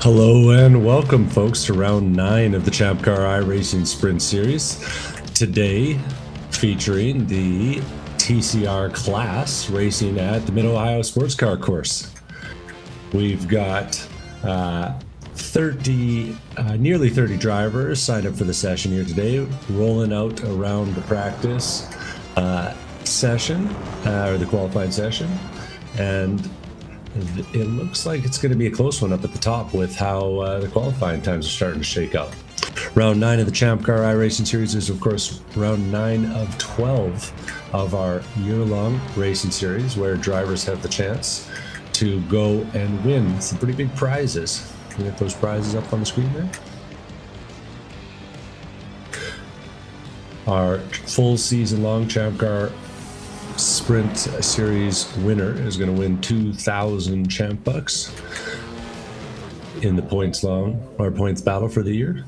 Hello and welcome, folks, to round 9 of the ChampCar iRacing Sprint Series. Today, featuring the TCR class racing at the Mid-Ohio Sports Car Course. We've got nearly 30 drivers signed up for the session here today, rolling out around the practice session, or the qualifying session, and it looks like it's going to be a close one up at the top with how the qualifying times are starting to shake out. Round 9 of the ChampCar iRacing Series is, of course, round 9 of 12 of our year-long racing series, where drivers have the chance to go and win some pretty big prizes. You get those prizes up on the screen there. Our full season-long ChampCar Sprint Series winner is going to win 2,000 champ bucks in the points battle for the year.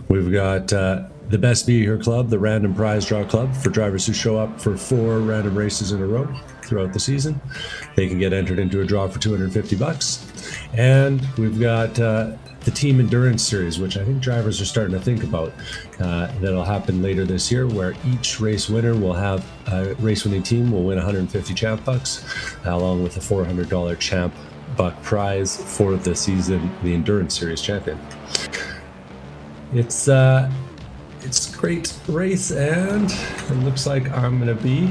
We've got the Best Be Here Club, the Random Prize Draw Club, for drivers who show up for 4 random races in a row throughout the season. They can get entered into a draw for 250 bucks. And we've got the Team Endurance Series, which I think drivers are starting to think about. That'll happen later this year, where each race winner will have a race-winning team will win 150 champ bucks, along with a $400 champ buck prize for the season, the Endurance Series champion. It's a great race, and it looks like I'm going to be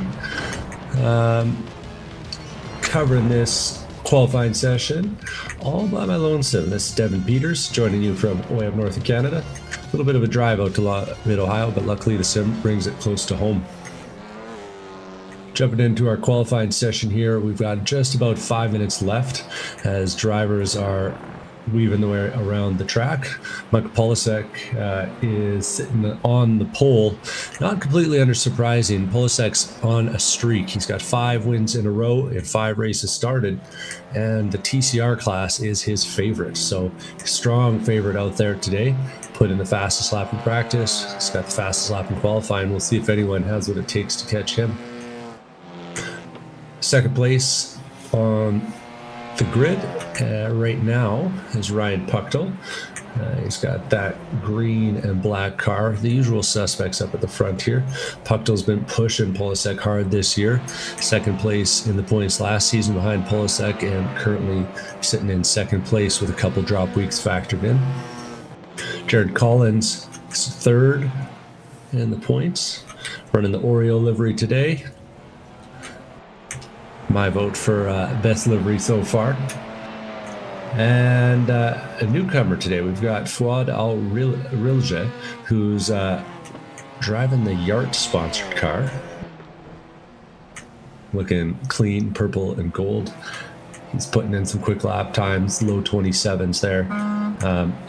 covering this qualifying session all by my lonesome. This is Devin Peters joining you from way up north of Canada. A little bit of a drive out to mid-Ohio, but luckily the sim brings it close to home. Jumping into our qualifying session here, we've got just about 5 minutes left as drivers are weaving their way around the track. Michael Polisek is sitting on the pole. Not completely unsurprising. Polisek's on a streak. He's got 5 wins in a row and 5 races started, and the TCR class is his favorite. So strong favorite out there today. Put in the fastest lap in practice. He's got the fastest lap in qualifying. We'll see if anyone has what it takes to catch him. Second place on the grid right now is Ryan Puchtel. He's got that green and black car, the usual suspects up at the front here. Puchtel's been pushing Polisek hard this year. Second place in the points last season behind Polisek, and currently sitting in second place with a couple drop weeks factored in. Jared Collins is third in the points, running the Oreo livery today. My vote for best livery so far. And a newcomer today, we've got Fouad Al-Rilje, who's driving the Yart sponsored car. Looking clean, purple and gold. He's putting in some quick lap times, low 27s there.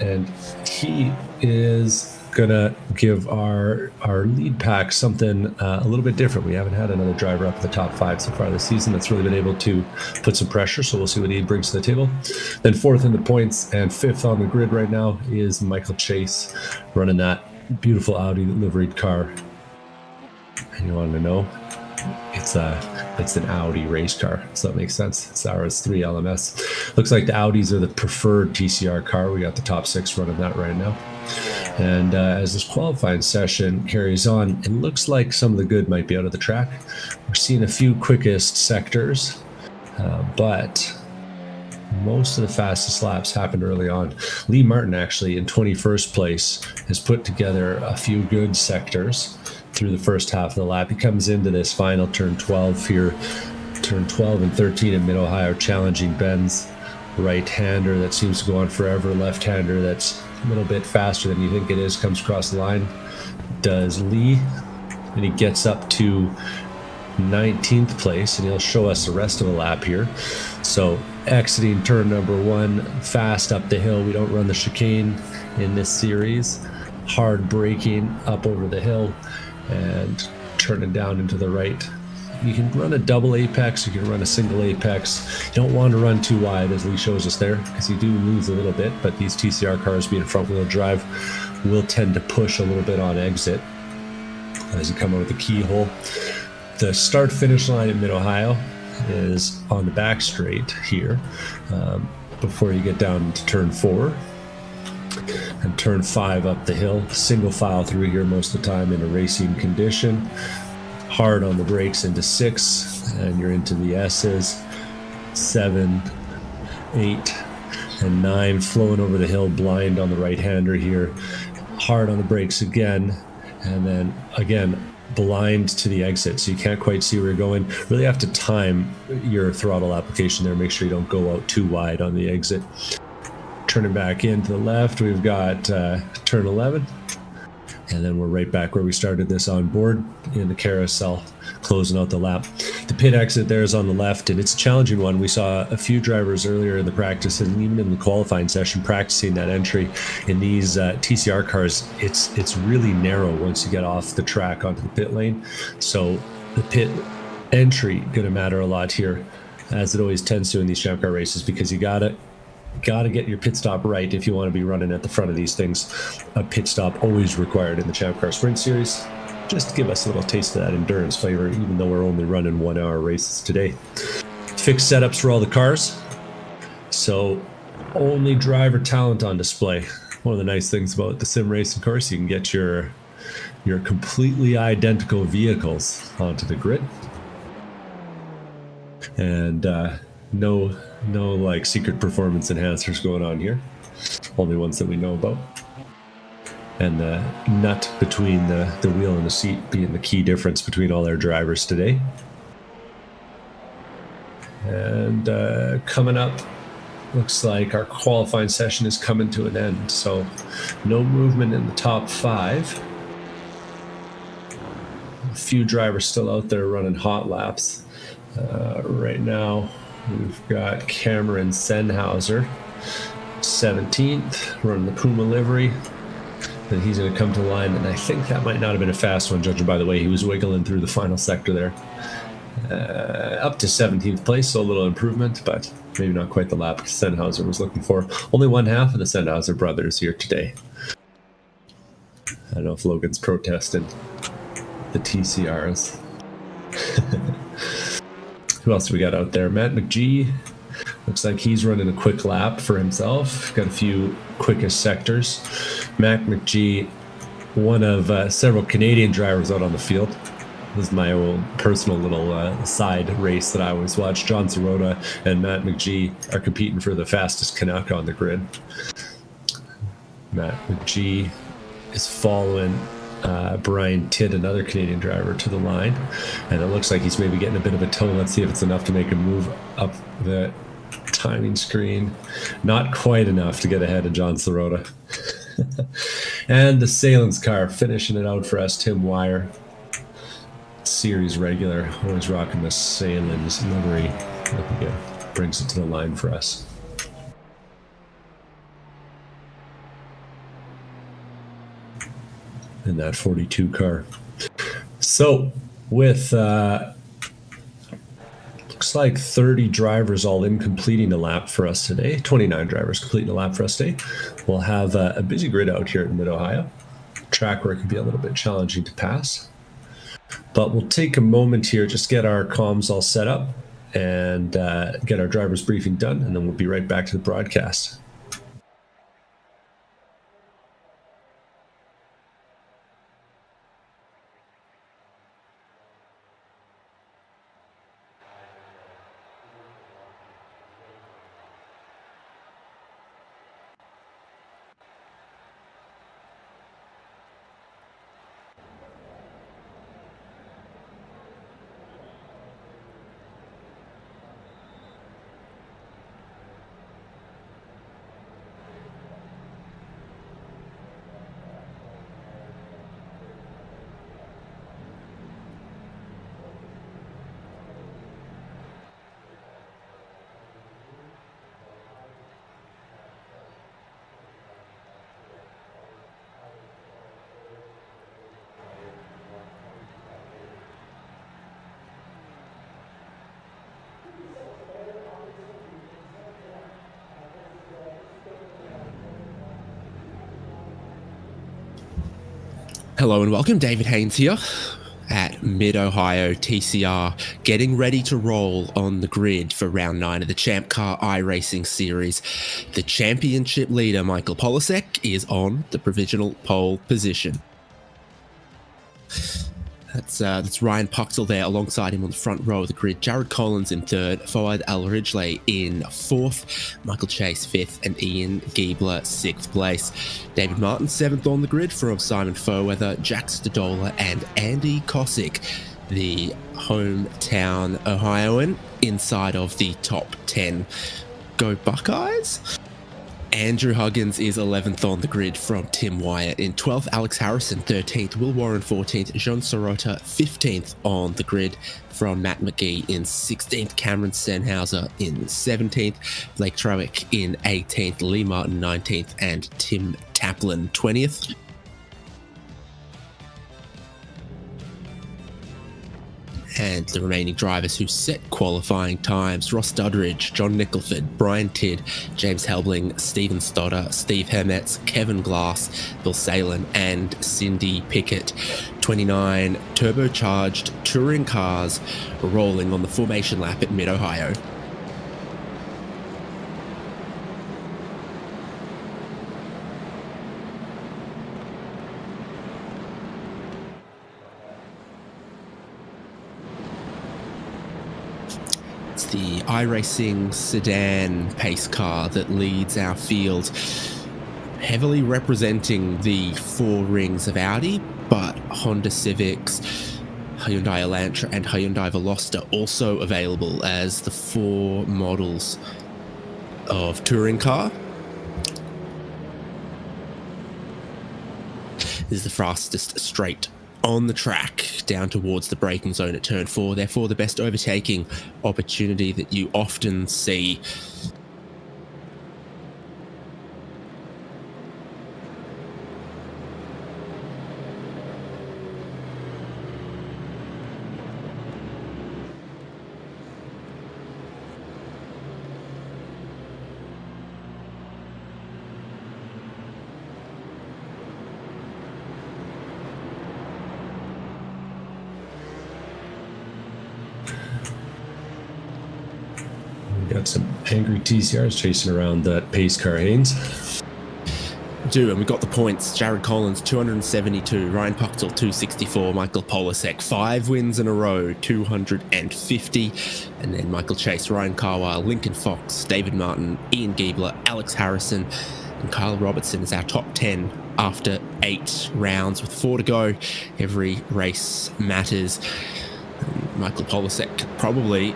And he is gonna give our lead pack something a little bit different. We haven't had another driver up in the top 5 so far this season that's really been able to put some pressure, so we'll see what he brings to the table. Then 4th in the points and 5th on the grid right now is Michael Chase, running that beautiful Audi liveried car. And you want to know, it's an Audi race car, so that makes sense. It's RS3 LMS. Looks like the Audis are the preferred TCR car. We got the top 6 running that right now. And as this qualifying session carries on, it looks like some of the good might be out of the track. We're seeing a few quickest sectors, but most of the fastest laps happened early on. Lee Martin, actually, in 21st place, has put together a few good sectors through the first half of the lap. He comes into this final turn 12 here, turn 12 and 13 in Mid-Ohio, challenging Ben's right-hander that seems to go on forever, left-hander that's a little bit faster than you think it is, comes across the line, does Lee, and he gets up to 19th place, and he'll show us the rest of the lap here. So exiting turn number 1, fast up the hill. We don't run the chicane in this series. Hard braking up over the hill and turning down into the right. You can run a double apex, you can run a single apex. You don't want to run too wide, as Lee shows us there, because you do lose a little bit, but these TCR cars being front wheel drive will tend to push a little bit on exit as you come out of the keyhole. The start finish line in Mid-Ohio is on the back straight here before you get down to turn 4. And turn 5 up the hill. Single file through here most of the time in a racing condition. Hard on the brakes into 6, and you're into the S's. 7, 8, and 9, flowing over the hill blind on the right-hander here. Hard on the brakes again, and then again blind to the exit, so you can't quite see where you're going. Really have to time your throttle application there. Make sure you don't go out too wide on the exit. Turning back into the left, we've got turn 11, and then we're right back where we started this on board in the carousel, closing out the lap. The pit exit there is on the left, and it's a challenging one. We saw a few drivers earlier in the practice and even in the qualifying session practicing that entry. In these TCR cars, it's really narrow once you get off the track onto the pit lane. So the pit entry going to matter a lot here, as it always tends to in these ChampCar races, because you gotta get your pit stop right if you want to be running at the front of these things. A pit stop always required in the ChampCar Sprint Series, just to give us a little taste of that endurance flavor, even though we're only running 1 hour races today. Fixed setups for all the cars, so only driver talent on display. One of the nice things about the sim racing course, you can get your completely identical vehicles onto the grid, and no like secret performance enhancers going on here, only ones that we know about. And the nut between the wheel and the seat being the key difference between all our drivers today. And coming up, looks like our qualifying session is coming to an end, so no movement in the top 5. A few drivers still out there running hot laps. Right now we've got Cameron Sennhauser, 17th, running the Puma livery. Then he's going to come to the line, and I think that might not have been a fast one, judging by the way he was wiggling through the final sector there. Up to 17th place, so a little improvement, but maybe not quite the lap Sennhauser was looking for. Only one half of the Sennhauser brothers here today. I don't know if Logan's protested the TCRs. Who else do we got out there? Matt McGee. Looks like he's running a quick lap for himself. Got a few quickest sectors. Matt McGee, one of several Canadian drivers out on the field. This is my own personal little side race that I always watch. John Sirota and Matt McGee are competing for the fastest Canuck on the grid. Matt McGee is following Brian Tidd, another Canadian driver, to the line, and it looks like he's maybe getting a bit of a tow. Let's see if it's enough to make him move up the timing screen. Not quite enough to get ahead of John Sirota. And the Salins car finishing it out for us, Tim Wire, series regular, always rocking the Salins livery. Again, brings it to the line for us. In that 42 car. So with looks like 30 drivers all in completing a lap for us today, 29 drivers completing a lap for us today, we'll have a busy grid out here in Mid-Ohio. Track where it can be a little bit challenging to pass, but we'll take a moment here, just get our comms all set up and get our driver's briefing done, and then we'll be right back to the broadcast. Hello and welcome, David Haynes here at Mid-Ohio TCR getting ready to roll on the grid for round 9 of the ChampCar iRacing series. The championship leader, Michael Polasek, is on the provisional pole position. That's Ryan Puxell there alongside him on the front row of the grid. Jared Collins in third, Fawad Al-Ridgely in fourth, Michael Chase fifth, and Ian Giebler sixth place. David Martin seventh on the grid from Simon Fairweather, Jack Stadola, and Andy Kosick, the hometown Ohioan, inside of the top 10. Go Buckeyes! Andrew Huggins is 11th on the grid from Tim Wyatt. In 12th, Alex Harrison 13th, Will Warren 14th, Jean Sorota 15th on the grid from Matt McGee. In 16th, Cameron Senhauser in 17th, Blake Trowick in 18th, Lee Martin 19th, and Tim Taplin 20th. And the remaining drivers who set qualifying times: Ross Dudridge, John Nicholford, Brian Tidd, James Helbling, Stephen Stoddard, Steve Hermetz, Kevin Glass, Bill Salen, and Cindy Pickett. 29 turbocharged touring cars rolling on the formation lap at Mid-Ohio. The iRacing sedan pace car that leads our field, heavily representing the four rings of Audi, but Honda Civics, Hyundai Elantra, and Hyundai Veloster also available as the four models of touring car. This is the fastest straight on the track down towards the braking zone at turn 4, therefore the best overtaking opportunity that you often see. Got some angry TCRs chasing around that pace car, Haynes. Do, and we got the points. Jared Collins 272, Ryan Puxell 264, Michael Polasek 5 wins in a row, 250, and then Michael Chase, Ryan Carwile, Lincoln Fox, David Martin, Ian Giebler, Alex Harrison, and Kyle Robertson is our top 10 after 8 rounds with 4 to go. Every race matters. And Michael Polasek could probably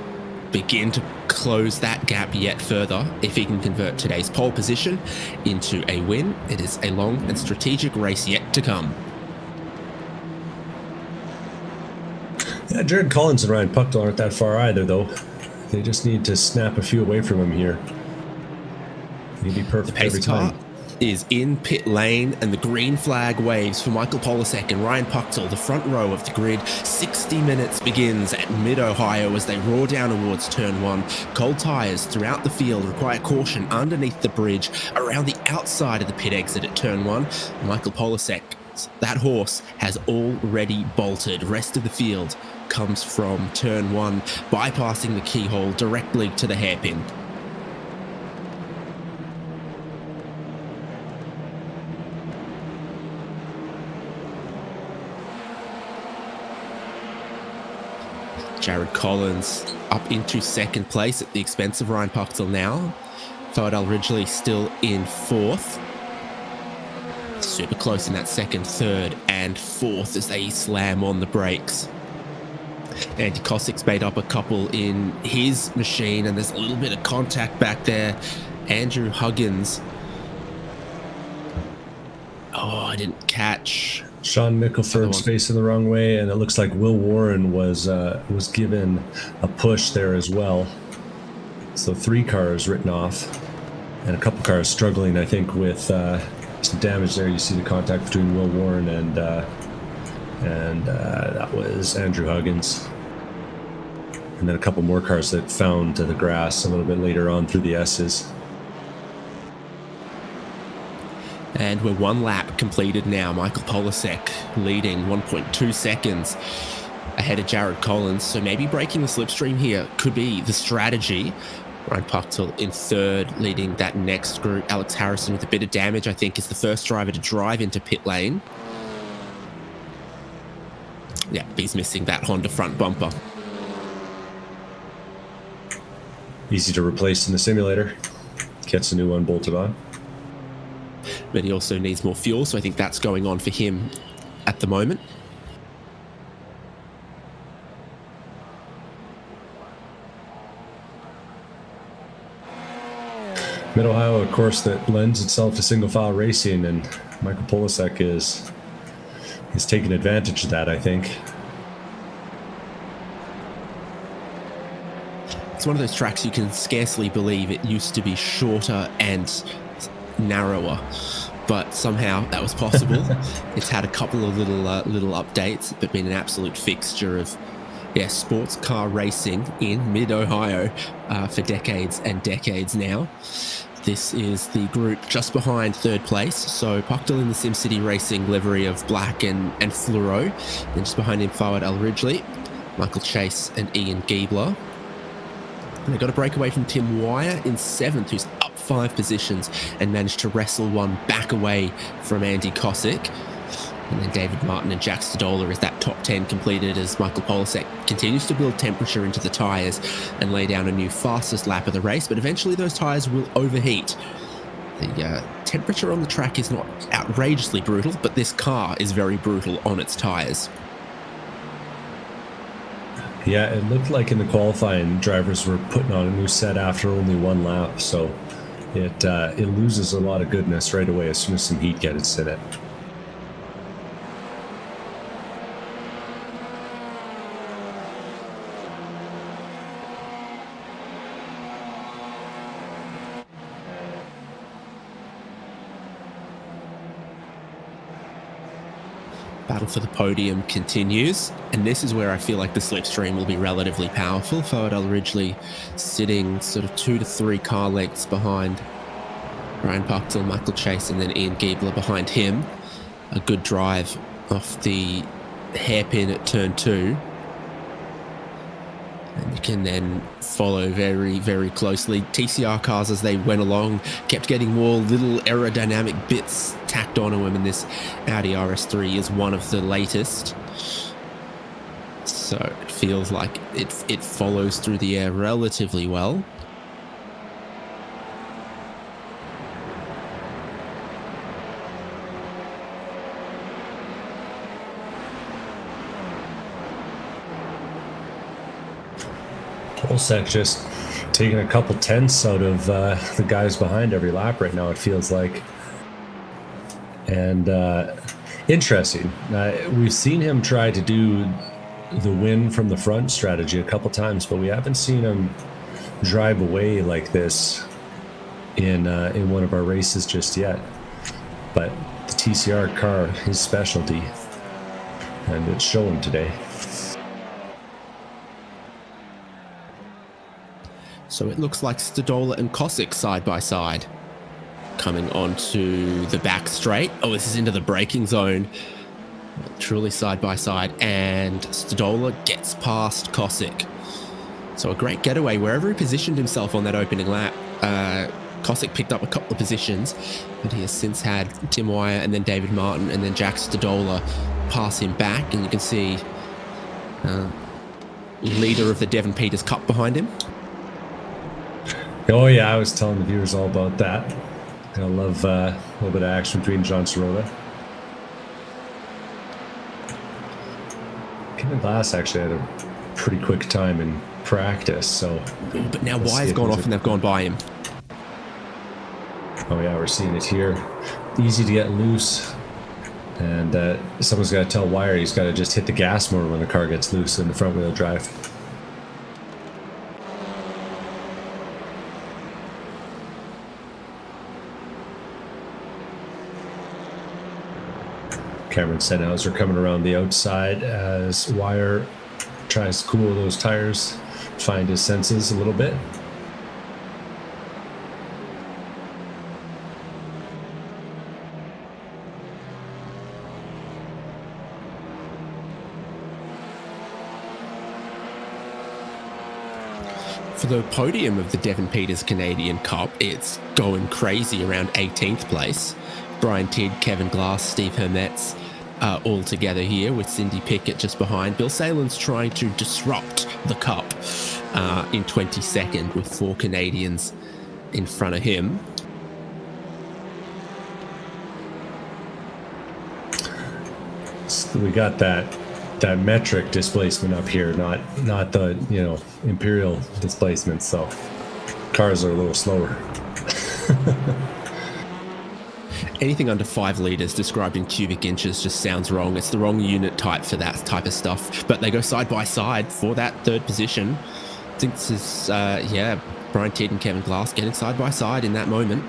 begin to close that gap yet further if he can convert today's pole position into a win. It is a long and strategic race yet to come. Yeah, Jared Collins and Ryan Puxell aren't that far either, though. They just need to snap a few away from him here. He'll be perfect every time. Is in pit lane, and the green flag waves for Michael Polasek and Ryan Puxell, the front row of the grid. 60 minutes begins at Mid-Ohio as they roar down towards turn 1. Cold tyres throughout the field require caution underneath the bridge around the outside of the pit exit at turn 1. Michael Polasek, that horse, has already bolted. Rest of the field comes from turn 1, bypassing the keyhole directly to the hairpin. Jared Collins up into second place at the expense of Ryan Puxell now. Fawad Al-Ridgely still in fourth. Super close in that second, third, and fourth as they slam on the brakes. Andy Kosick's made up a couple in his machine, and there's a little bit of contact back there. Andrew Huggins. Oh, I didn't catch. Sean Nicholford's facing the wrong way, and it looks like Will Warren was given a push there as well. So 3 cars written off, and a couple cars struggling, I think, with some damage there. You see the contact between Will Warren and that was Andrew Huggins. And then a couple more cars that found to the grass a little bit later on through the S's. And we're 1 lap completed now. Michael Polasek leading 1.2 seconds. ahead of Jared Collins. So maybe breaking the slipstream here could be the strategy. Ryan Puchtel in third, leading that next group. Alex Harrison with a bit of damage, I think, is the first driver to drive into pit lane. Yeah, he's missing that Honda front bumper. Easy to replace in the simulator. Gets a new one bolted on. But he also needs more fuel, so I think that's going on for him at the moment. Mid-Ohio, a course that lends itself to single-file racing, and Michael Polasek is taking advantage of that, I think. It's one of those tracks you can scarcely believe it used to be shorter and narrower, but somehow that was possible. It's had a couple of little updates, but been an absolute fixture of sports car racing in mid-Ohio for decades and decades now. This is the group just behind third place. So Puchtel in the SimCity Racing livery of black and fluoro. Then just behind him, Fawad Al Ridgely, Michael Chase and Ian Giebler. And they got a breakaway from Tim Wire in seventh, who's up 5 positions and managed to wrestle one back away from Andy Kosick. And then David Martin and Jack Stodola is that top 10 completed as Michael Polasek continues to build temperature into the tyres and lay down a new fastest lap of the race, but eventually those tyres will overheat. The temperature on the track is not outrageously brutal, but this car is very brutal on its tyres. Yeah, it looked like in the qualifying, drivers were putting on a new set after only one lap, so it loses a lot of goodness right away as soon as some heat gets in it. Battle for the podium continues, and this is where I feel like the slipstream will be relatively powerful. Fawad Al Ridgely sitting sort of 2 to 3 car lengths behind Ryan Puchtel, Michael Chase, and then Ian Giebler behind him. A good drive off the hairpin at turn 2. And you can then follow very, very closely. TCR cars, as they went along, kept getting more little aerodynamic bits tacked onto them, and this Audi RS3 is one of the latest. So it feels like it follows through the air relatively well. Polsek just taking a couple tenths out of the guys behind every lap right now, it feels like. And interesting. We've seen him try to do the win from the front strategy a couple times, but we haven't seen him drive away like this in one of our races just yet. But the TCR car, his specialty, and it's showing today. So it looks like Stodola and Kosick side by side. Coming onto the back straight. Oh, this is into the braking zone. Truly side by side. And Stodola gets past Kosick. So a great getaway wherever he positioned himself on that opening lap. Kosick picked up a couple of positions, but he has since had Tim Wire and then David Martin and then Jack Stodola pass him back. And you can see leader of the Devon Peters Cup behind him. Oh yeah, I was telling the viewers all about that. I love a little bit of action between John Sirota. Kevin Glass actually had a pretty quick time in practice, so... But now Wire's gone off and they've gone by him. Oh yeah, we're seeing it here. Easy to get loose. And someone's got to tell Wire he's got to just hit the gas more when the car gets loose in the front wheel drive. Cameron Sennhauser coming around the outside as Wire tries to cool those tires, find his senses a little bit. For the podium of the Devon Peters Canadian Cup, it's going crazy around 18th place. Brian Tidd, Kevin Glass, Steve Hermetz all together here with Cindy Pickett just behind. Bill Salen's trying to disrupt the Cup in 22nd with 4 Canadians in front of him. So we got that metric displacement up here, not the imperial displacement. So cars are a little slower. Anything under 5 litres described in cubic inches just sounds wrong. It's the wrong unit type for that type of stuff. But they go side by side for that 3rd position. I think this is, Brian Tidd and Kevin Glass getting side by side in that moment.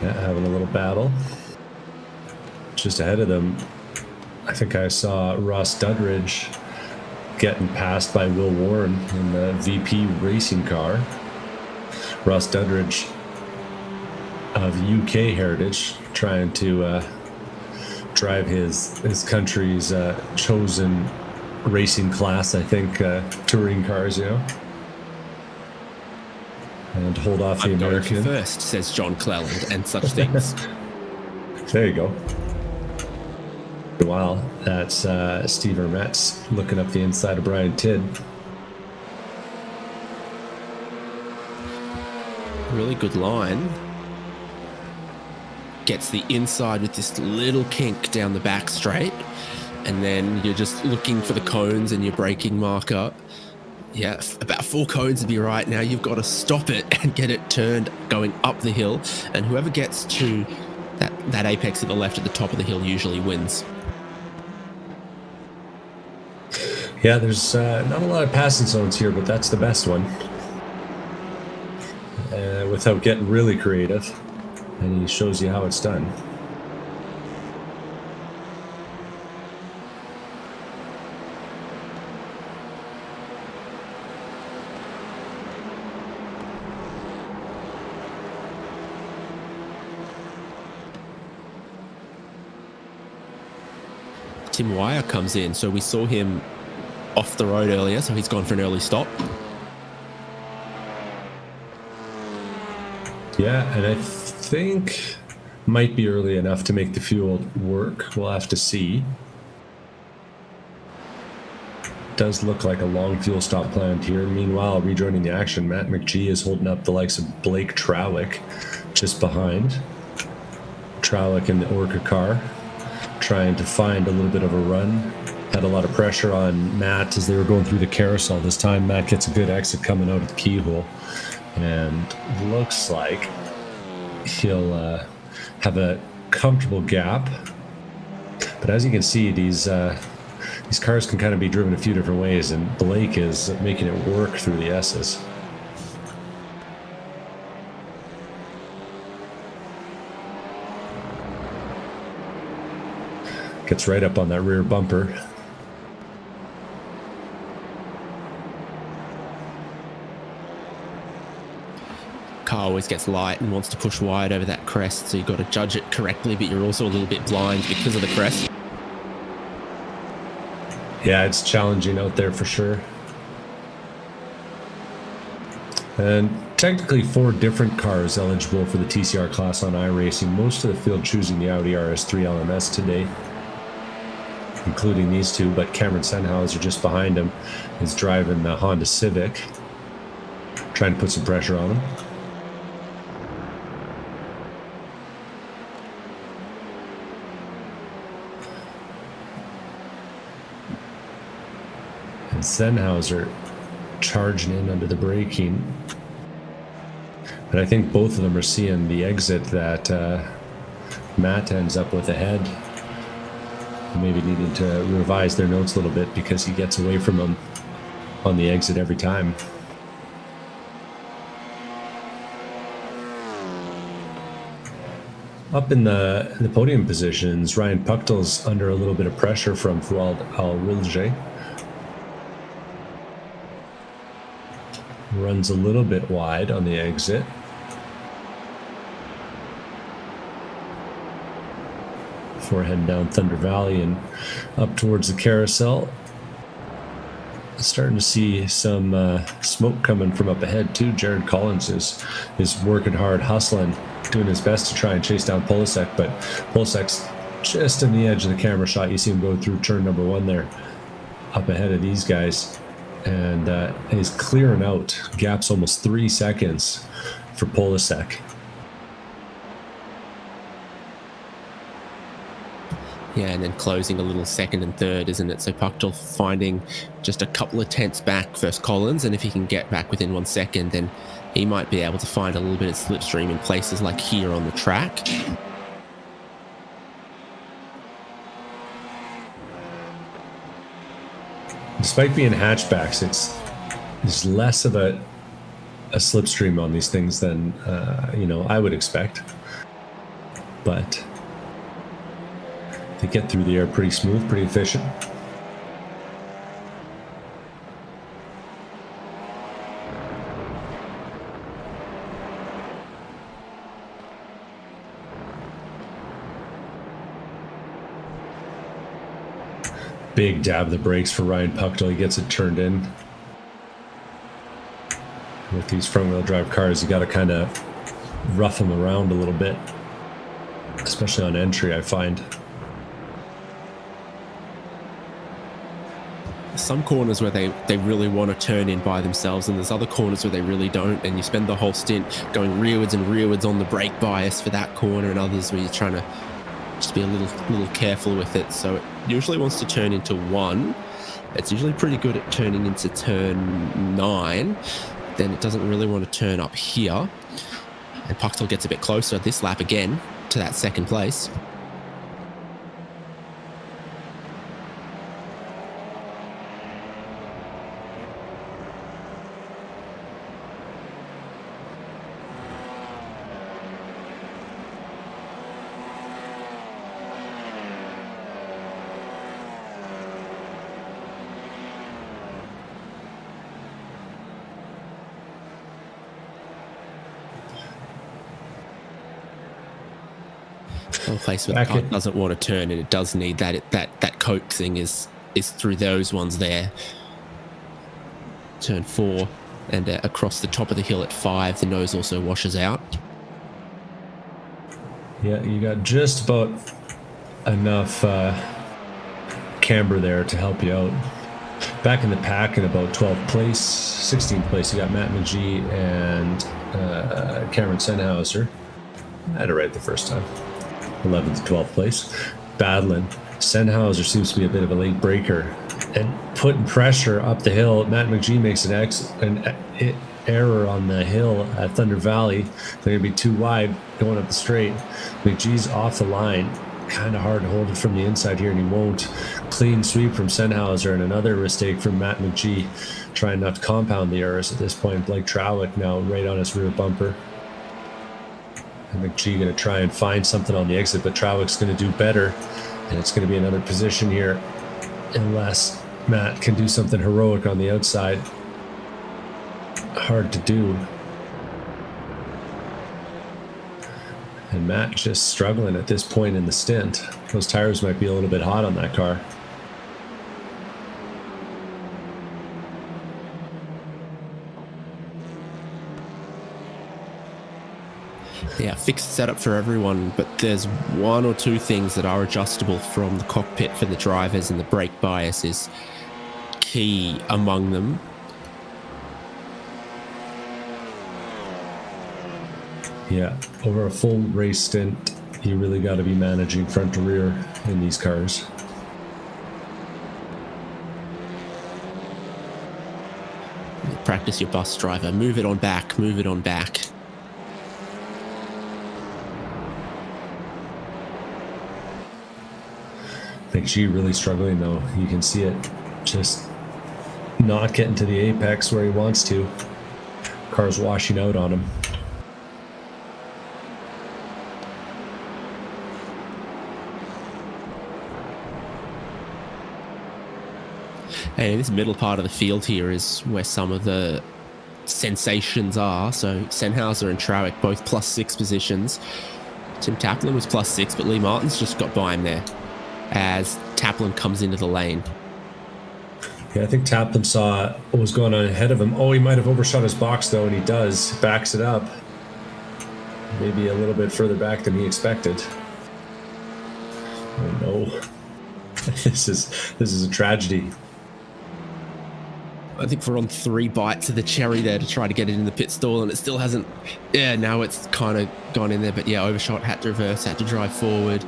Yeah, having a little battle. Just ahead of them, I think I saw Ross Dudridge getting passed by Will Warren in the VP racing car. Ross Dudridge of UK heritage, trying to drive his country's chosen racing class, I think, touring cars, and hold off the American. First, says John Cleland, and such things. There you go. Wow, that's Steve Hermetz looking up the inside of Brian Tidd. Really good line. Gets the inside with this little kink down the back straight, and then you're just looking for the cones and your braking marker. Yeah, about 4 cones to be right. Now you've got to stop it and get it turned going up the hill, and whoever gets to that apex at the left at the top of the hill usually wins. Yeah, there's not a lot of passing zones here, but that's the best one. Without getting really creative, and he shows you how it's done. Tim Wire comes in, so we saw him off the road earlier, so he's gone for an early stop. Yeah, and I think might be early enough to make the fuel work. We'll have to see. Does look like a long fuel stop planned here. Meanwhile, rejoining the action, Matt McGee is holding up the likes of Blake Trowick just behind. Trowick in the Orca car, trying to find a little bit of a run. Had a lot of pressure on Matt as they were going through the carousel. This time, Matt gets a good exit coming out of the keyhole. And looks like he'll have a comfortable gap. But as you can see, these cars can kind of be driven a few different ways, and Blake is making it work through the S's. Gets right up on that rear bumper. Car always gets light and wants to push wide over that crest, so you've got to judge it correctly, but you're also a little bit blind because of the crest. Yeah, it's challenging out there for sure. And technically 4 different cars eligible for the TCR class on iRacing. Most of the field choosing the Audi RS3 LMS today, including these 2, but Cameron Sennhauser just behind him is driving the Honda Civic, trying to put some pressure on him. And Sennhauser charging in under the braking. And I think both of them are seeing the exit that Matt ends up with ahead. Maybe needing to revise their notes a little bit because he gets away from them on the exit every time. Up in the podium positions, Ryan Puchtel's under a little bit of pressure from Fouad Al-Rilje. Runs a little bit wide on the exit. Before heading down Thunder Valley and up towards the carousel. starting to see some smoke coming from up ahead too. Jared Collins is working hard, hustling, doing his best to try and chase down Polasek, but Polasek's just on the edge of the camera shot. You see him go through turn number 1 there, up ahead of these guys, and he's clearing out. Gap's almost 3 seconds for Polasek. Yeah, and then closing a little second and third, isn't it? So Puckdell finding just a couple of tenths back versus Collins, and if he can get back within 1 second, then he might be able to find a little bit of slipstream in places like here on the track. Despite being hatchbacks, there's less of a slipstream on these things than I would expect. But they get through the air pretty smooth, pretty efficient. Big dab of the brakes for Ryan Puckdell. He gets it turned in. With these front-wheel drive cars, you got to kind of rough them around a little bit, especially on entry, I find. Some corners where they really want to turn in by themselves, and there's other corners where they really don't, and you spend the whole stint going rearwards and rearwards on the brake bias for that corner, and others where you're trying to just be a little careful with it. So it usually wants to turn into 1. It's usually pretty good at turning into turn 9. Then it doesn't really want to turn up here. And Puckdell gets a bit closer this lap again to that second place. A place where the car doesn't want to turn, and it does need that coaxing is through those ones there. Turn 4, and across the top of the hill at 5, the nose also washes out. Yeah, you got just about enough camber there to help you out. Back in the pack in about 12th place, 16th place, you got Matt McGee and Cameron Sennhauser. I had it right the first time. 11th to 12th place. Battling. Sennhauser seems to be a bit of a late breaker and putting pressure up the hill. Matt McGee makes an error on the hill at Thunder Valley. They're going to be too wide going up the straight. McGee's off the line. Kind of hard to hold it from the inside here, and he won't. Clean sweep from Sennhauser, and another mistake from Matt McGee, trying not to compound the errors at this point. Blake Trawick now right on his rear bumper. And McGee going to try and find something on the exit, but Trawick's going to do better, and it's going to be another position here unless Matt can do something heroic on the outside. Hard to do. And Matt just struggling at this point in the stint. Those tires might be a little bit hot on that car. Yeah, fixed setup for everyone, but there's 1 or 2 things that are adjustable from the cockpit for the drivers, and the brake bias is key among them. Yeah, over a full race stint, you really got to be managing front to rear in these cars. Practice your bus driver. Move it on back, move it on back. McGee really struggling though. You can see it just not getting to the apex where he wants to. Car's washing out on him. Hey, this middle part of the field here is where some of the sensations are. So Sennhauser and Trawick both +6 positions. Tim Taplin was +6, but Lee Martin's just got by him there as Taplin comes into the lane. Yeah, I think Taplin saw what was going on ahead of him. Oh, he might have overshot his box, though, and he does. Backs it up. Maybe a little bit further back than he expected. Oh, no. This is a tragedy. I think we're on 3 bites of the cherry there to try to get it in the pit stall, and it still hasn't. Yeah, now it's kind of gone in there, but yeah, overshot, had to reverse, had to drive forward.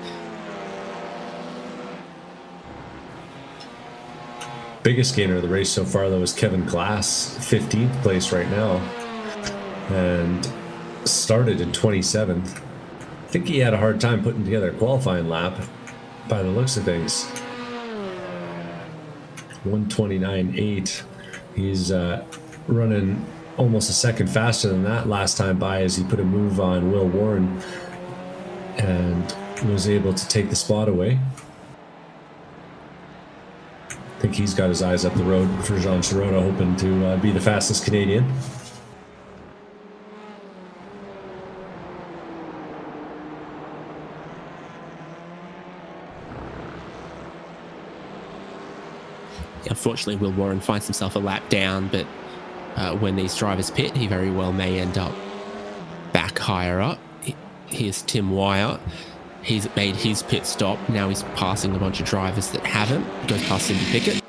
Biggest gainer of the race so far, though, is Kevin Glass, 15th place right now, and started in 27th. I think he had a hard time putting together a qualifying lap by the looks of things. 129.8. He's running almost a second faster than that last time by, as he put a move on Will Warren and was able to take the spot away. I think he's got his eyes up the road for Jean Sirota, hoping to be the fastest Canadian. Unfortunately, Will Warren finds himself a lap down, but when these drivers pit, he very well may end up back higher up. Here's Tim Wire. He's made his pit stop. Now he's passing a bunch of drivers that haven't. Goes past Cindy Pickett.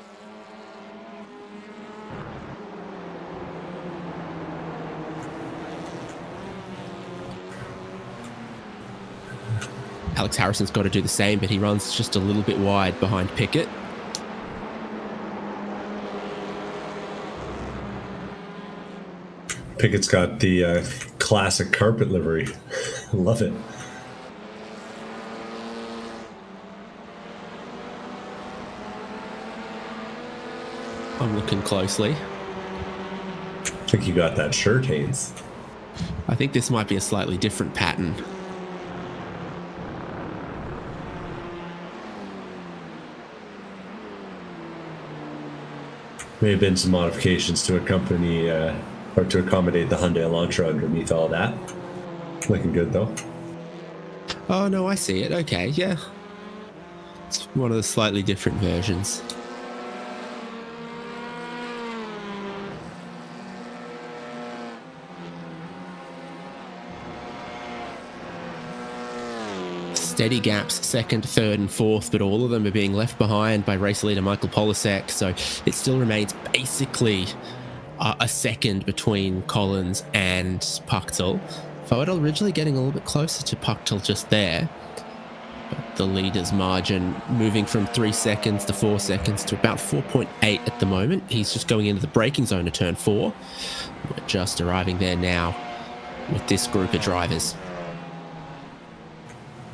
Alex Harrison's got to do the same, but he runs just a little bit wide behind Pickett. Pickett's got the classic carpet livery. Love it. I'm looking closely. I think you got that shirt, Haynes. I think this might be a slightly different pattern. May have been some modifications to accompany or to accommodate the Hyundai Elantra underneath all that. Looking good, though. Oh, no, I see it. Okay, yeah. It's one of the slightly different versions. Steady gaps, 2nd, 3rd and 4th, but all of them are being left behind by race leader Michael Polasek, so it still remains basically a second between Collins and Puchtel. Foadel originally getting a little bit closer to Puchtel just there, but the leader's margin moving from 3 seconds to 4 seconds to about 4.8 at the moment. He's just going into the braking zone of turn 4. We're just arriving there now with this group of drivers.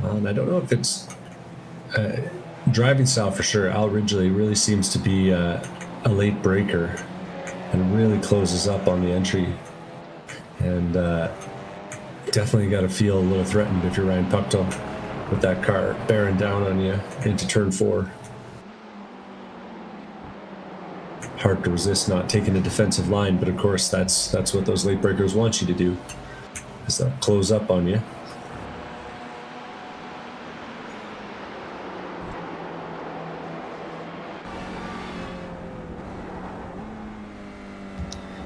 And I don't know if it's driving style for sure. Al Ridgely really seems to be a late breaker and really closes up on the entry. And definitely got to feel a little threatened if you're Ryan Puchtel with that car bearing down on you into turn 4. Hard to resist not taking a defensive line, but of course that's what those late breakers want you to do, is close up on you.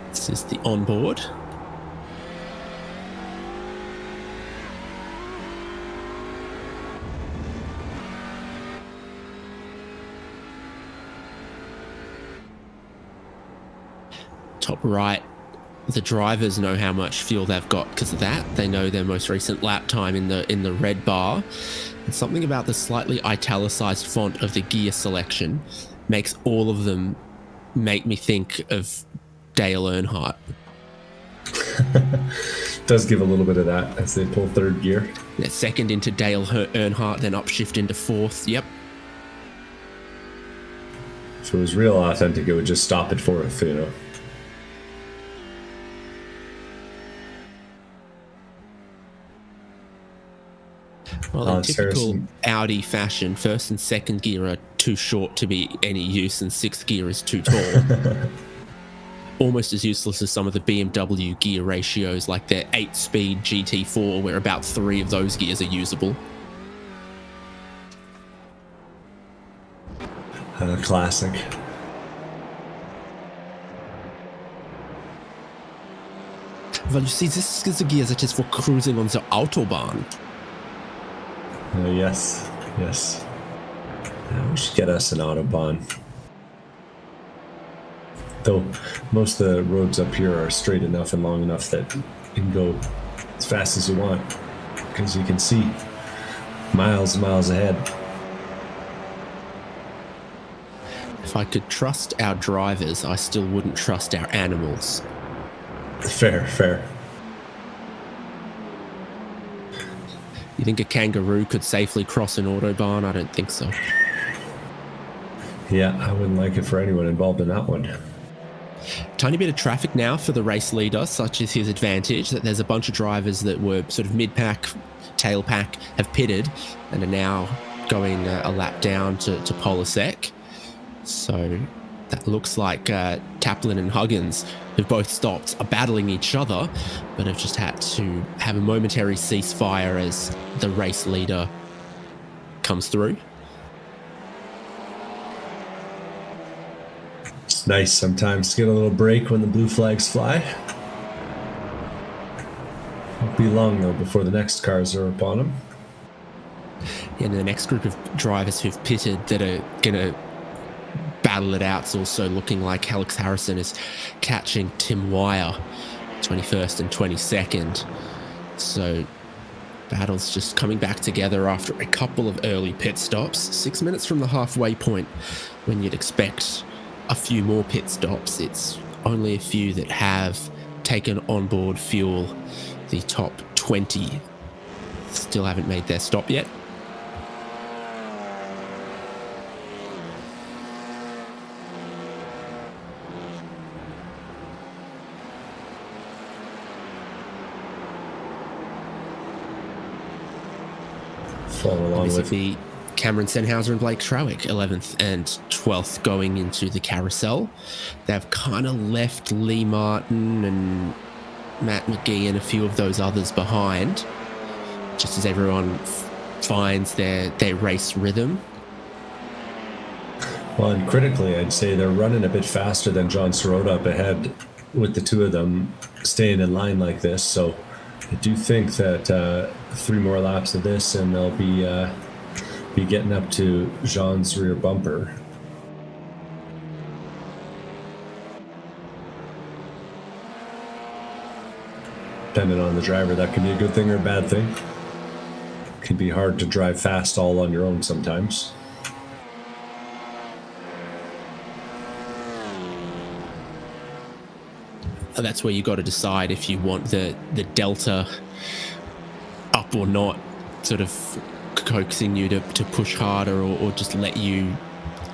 This is the onboard. Top right, the drivers know how much fuel they've got because of that. They know their most recent lap time in the red bar. And something about the slightly italicized font of the gear selection makes all of them make me think of Dale Earnhardt. Does give a little bit of that as they pull 3rd gear. Yeah, 2nd into Dale Earnhardt, then upshift into 4th. Yep. If it was real authentic, it would just stop at 4th, you know. Well, in typical Audi fashion, 1st and 2nd gear are too short to be any use, and 6th gear is too tall. Almost as useless as some of the BMW gear ratios, like their 8-speed GT4, where about 3 of those gears are usable. Classic. Weil du siehst, diese Gears for cruising on the Autobahn. Yes. Yeah, we should get us an Autobahn. Though most of the roads up here are straight enough and long enough that you can go as fast as you want, because you can see miles and miles ahead. If I could trust our drivers, I still wouldn't trust our animals. Fair. You think a kangaroo could safely cross an Autobahn? I don't think so. Yeah, I wouldn't like it for anyone involved in that one. Tiny bit of traffic now for the race leader, such as his advantage, that there's a bunch of drivers that were sort of mid-pack, tail-pack, have pitted and are now going a lap down to Polasek. So that looks like Taplin and Huggins, who've both stopped, are battling each other, but have just had to have a momentary ceasefire as the race leader comes through. It's nice sometimes to get a little break when the blue flags fly. Won't be long though before the next cars are upon them. And the next group of drivers who've pitted that are going to battle it out is also looking like Alex Harrison is catching Tim Wire, 21st and 22nd. So battles just coming back together after a couple of early pit stops. 6 minutes from the halfway point when you'd expect a few more pit stops. It's only a few that have taken onboard fuel. The top 20 still haven't made their stop yet. Follow along This would with be Cameron Senhauser and Blake Trowick, 11th and 12th going into the carousel. They've kind of left Lee Martin and Matt McGee and a few of those others behind, just as everyone finds their race rhythm. Well, and critically, I'd say they're running a bit faster than John Sirota up ahead with the two of them staying in line like this. So I do think that 3 more laps of this and they'll be getting up to Jean's rear bumper. Depending on the driver, that can be a good thing or a bad thing. It can be hard to drive fast all on your own sometimes. That's where you got to decide if you want the delta up or not, sort of coaxing you to push harder or just let you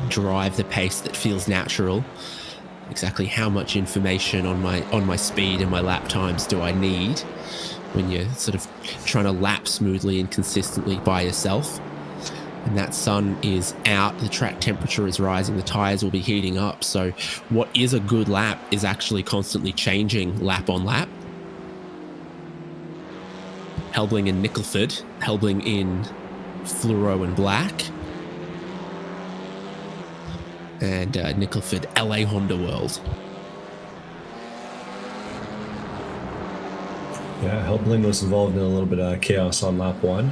drive the pace that feels natural. Exactly how much information on my speed and my lap times do I need when you're sort of trying to lap smoothly and consistently by yourself? And that sun is out, the track temperature is rising, the tires will be heating up. So what is a good lap is actually constantly changing lap on lap. Helbling and Nicholford, Helbling in fluoro and black. And Nicholford, LA Honda World. Yeah, Helbling was involved in a little bit of chaos on lap 1.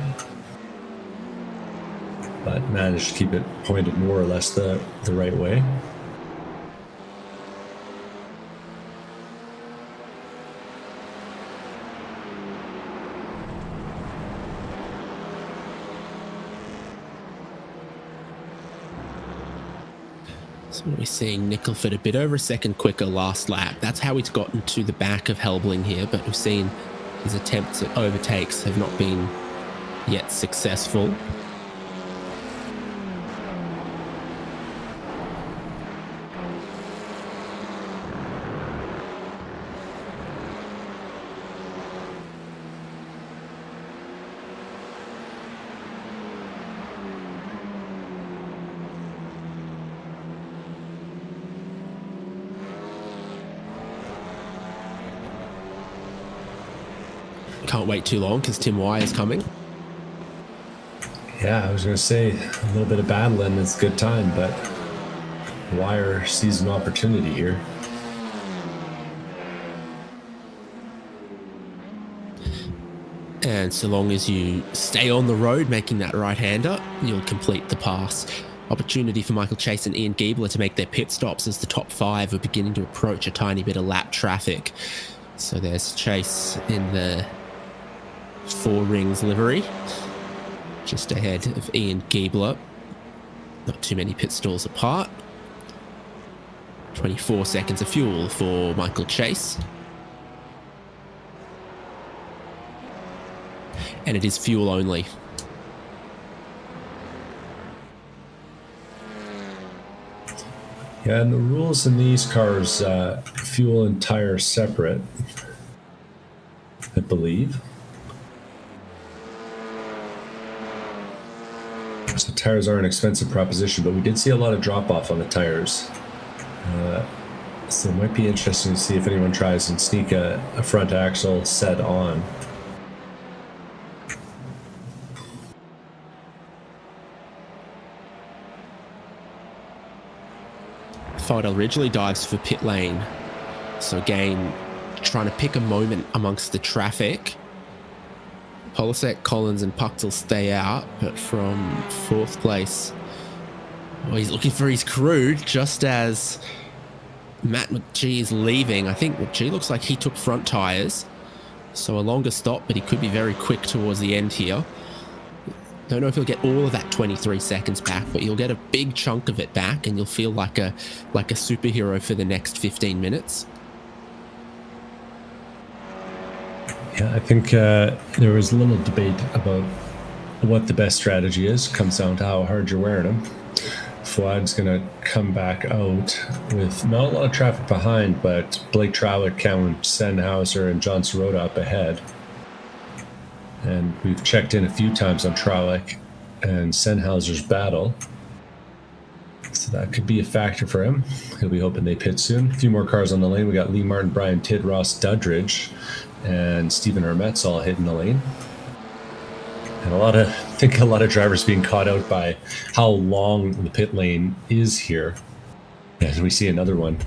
But managed to keep it pointed more or less the right way. So we're seeing Nicholford a bit over a second quicker last lap. That's how he's gotten to the back of Helbling here, but we've seen his attempts at overtakes have not been yet successful. Can't wait too long because Tim Wire is coming. Yeah, I was going to say a little bit of battling is a good time, but Wire sees an opportunity here. And so long as you stay on the road making that right-hander, you'll complete the pass. Opportunity for Michael Chase and Ian Giebler to make their pit stops as the top 5 are beginning to approach a tiny bit of lap traffic. So there's Chase in the 4 Rings livery, just ahead of Ian Giebler. Not too many pit stalls apart. 24 seconds of fuel for Michael Chase. And it is fuel only. Yeah, and the rules in these cars, fuel and tire separate, I believe. So tires are an expensive proposition, but we did see a lot of drop-off on the tires. So it might be interesting to see if anyone tries and sneak a front axle set on. Fidel Ridgely dives for pit lane. So again, trying to pick a moment amongst the traffic. Polasek, Collins and Puchtel stay out, but from 4th place, well, he's looking for his crew just as Matt McGee is leaving. I think McGee looks like he took front tyres. So a longer stop, but he could be very quick towards the end here. Don't know if you'll get all of that 23 seconds back, but you'll get a big chunk of it back and you'll feel like a superhero for the next 15 minutes. Yeah, I think there was a little debate about what the best strategy is. Comes down to how hard you're wearing them. Fouad's going to come back out with not a lot of traffic behind, but Blake Trowick, Cameron Sennhauser, and John Sirota up ahead. And we've checked in a few times on Trowick and Sennhauser's battle. So that could be a factor for him. He'll be hoping they pit soon. A few more cars on the lane. We got Lee Martin, Brian Tidd, Ross Dudridge, and Stephen Hermet's all hitting the lane. And I think a lot of drivers being caught out by how long the pit lane is here. And we see another one.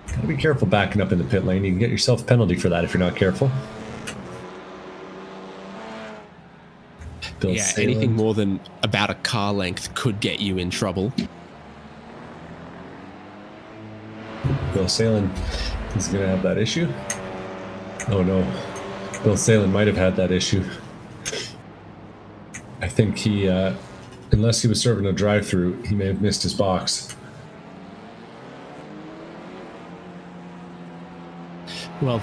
Gotta be careful backing up in the pit lane. You can get yourself a penalty for that if you're not careful. Yeah, anything more than about a car length could get you in trouble. Bill Salen is going to have that issue. Oh no, Bill Salen might have had that issue. I think he, unless he was serving a drive-through, he may have missed his box. Well,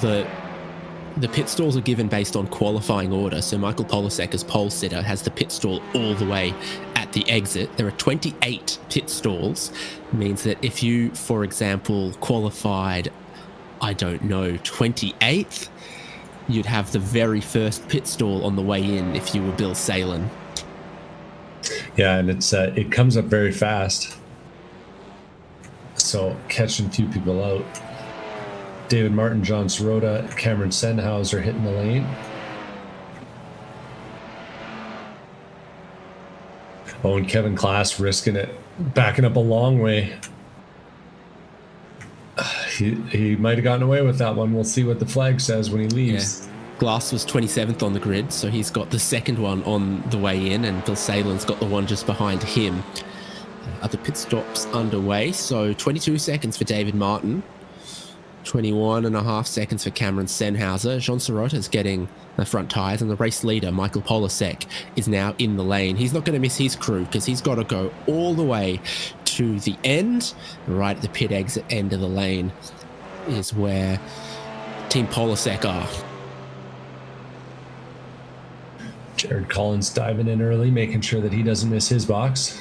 the pit stalls are given based on qualifying order. So Michael Polasek as pole sitter has the pit stall all the way at the exit. There are 28 pit stalls. It means that if you, for example, qualified, I don't know, 28th, you'd have the very first pit stall on the way in if you were Bill Salen. Yeah, and it comes up very fast. So catching a few people out. David Martin, John Sirota, Cameron Sennhauser hitting the lane. Oh, and Kevin Klass risking it, backing up a long way. He might have gotten away with that one. We'll see what the flag says when he leaves. Yeah. Glass was 27th on the grid, so he's got the second one on the way in, and Bill Salen's got the one just behind him. Other pit stops underway, so 22 seconds for David Martin. 21.5 seconds for Cameron Sennhauser. Jean Sirota's getting the front tyres, and the race leader, Michael Polasek, is now in the lane. He's not going to miss his crew because he's got to go all the way to the end. Right at the pit exit end of the lane is where Team Polasek are. Jared Collins diving in early, making sure that he doesn't miss his box.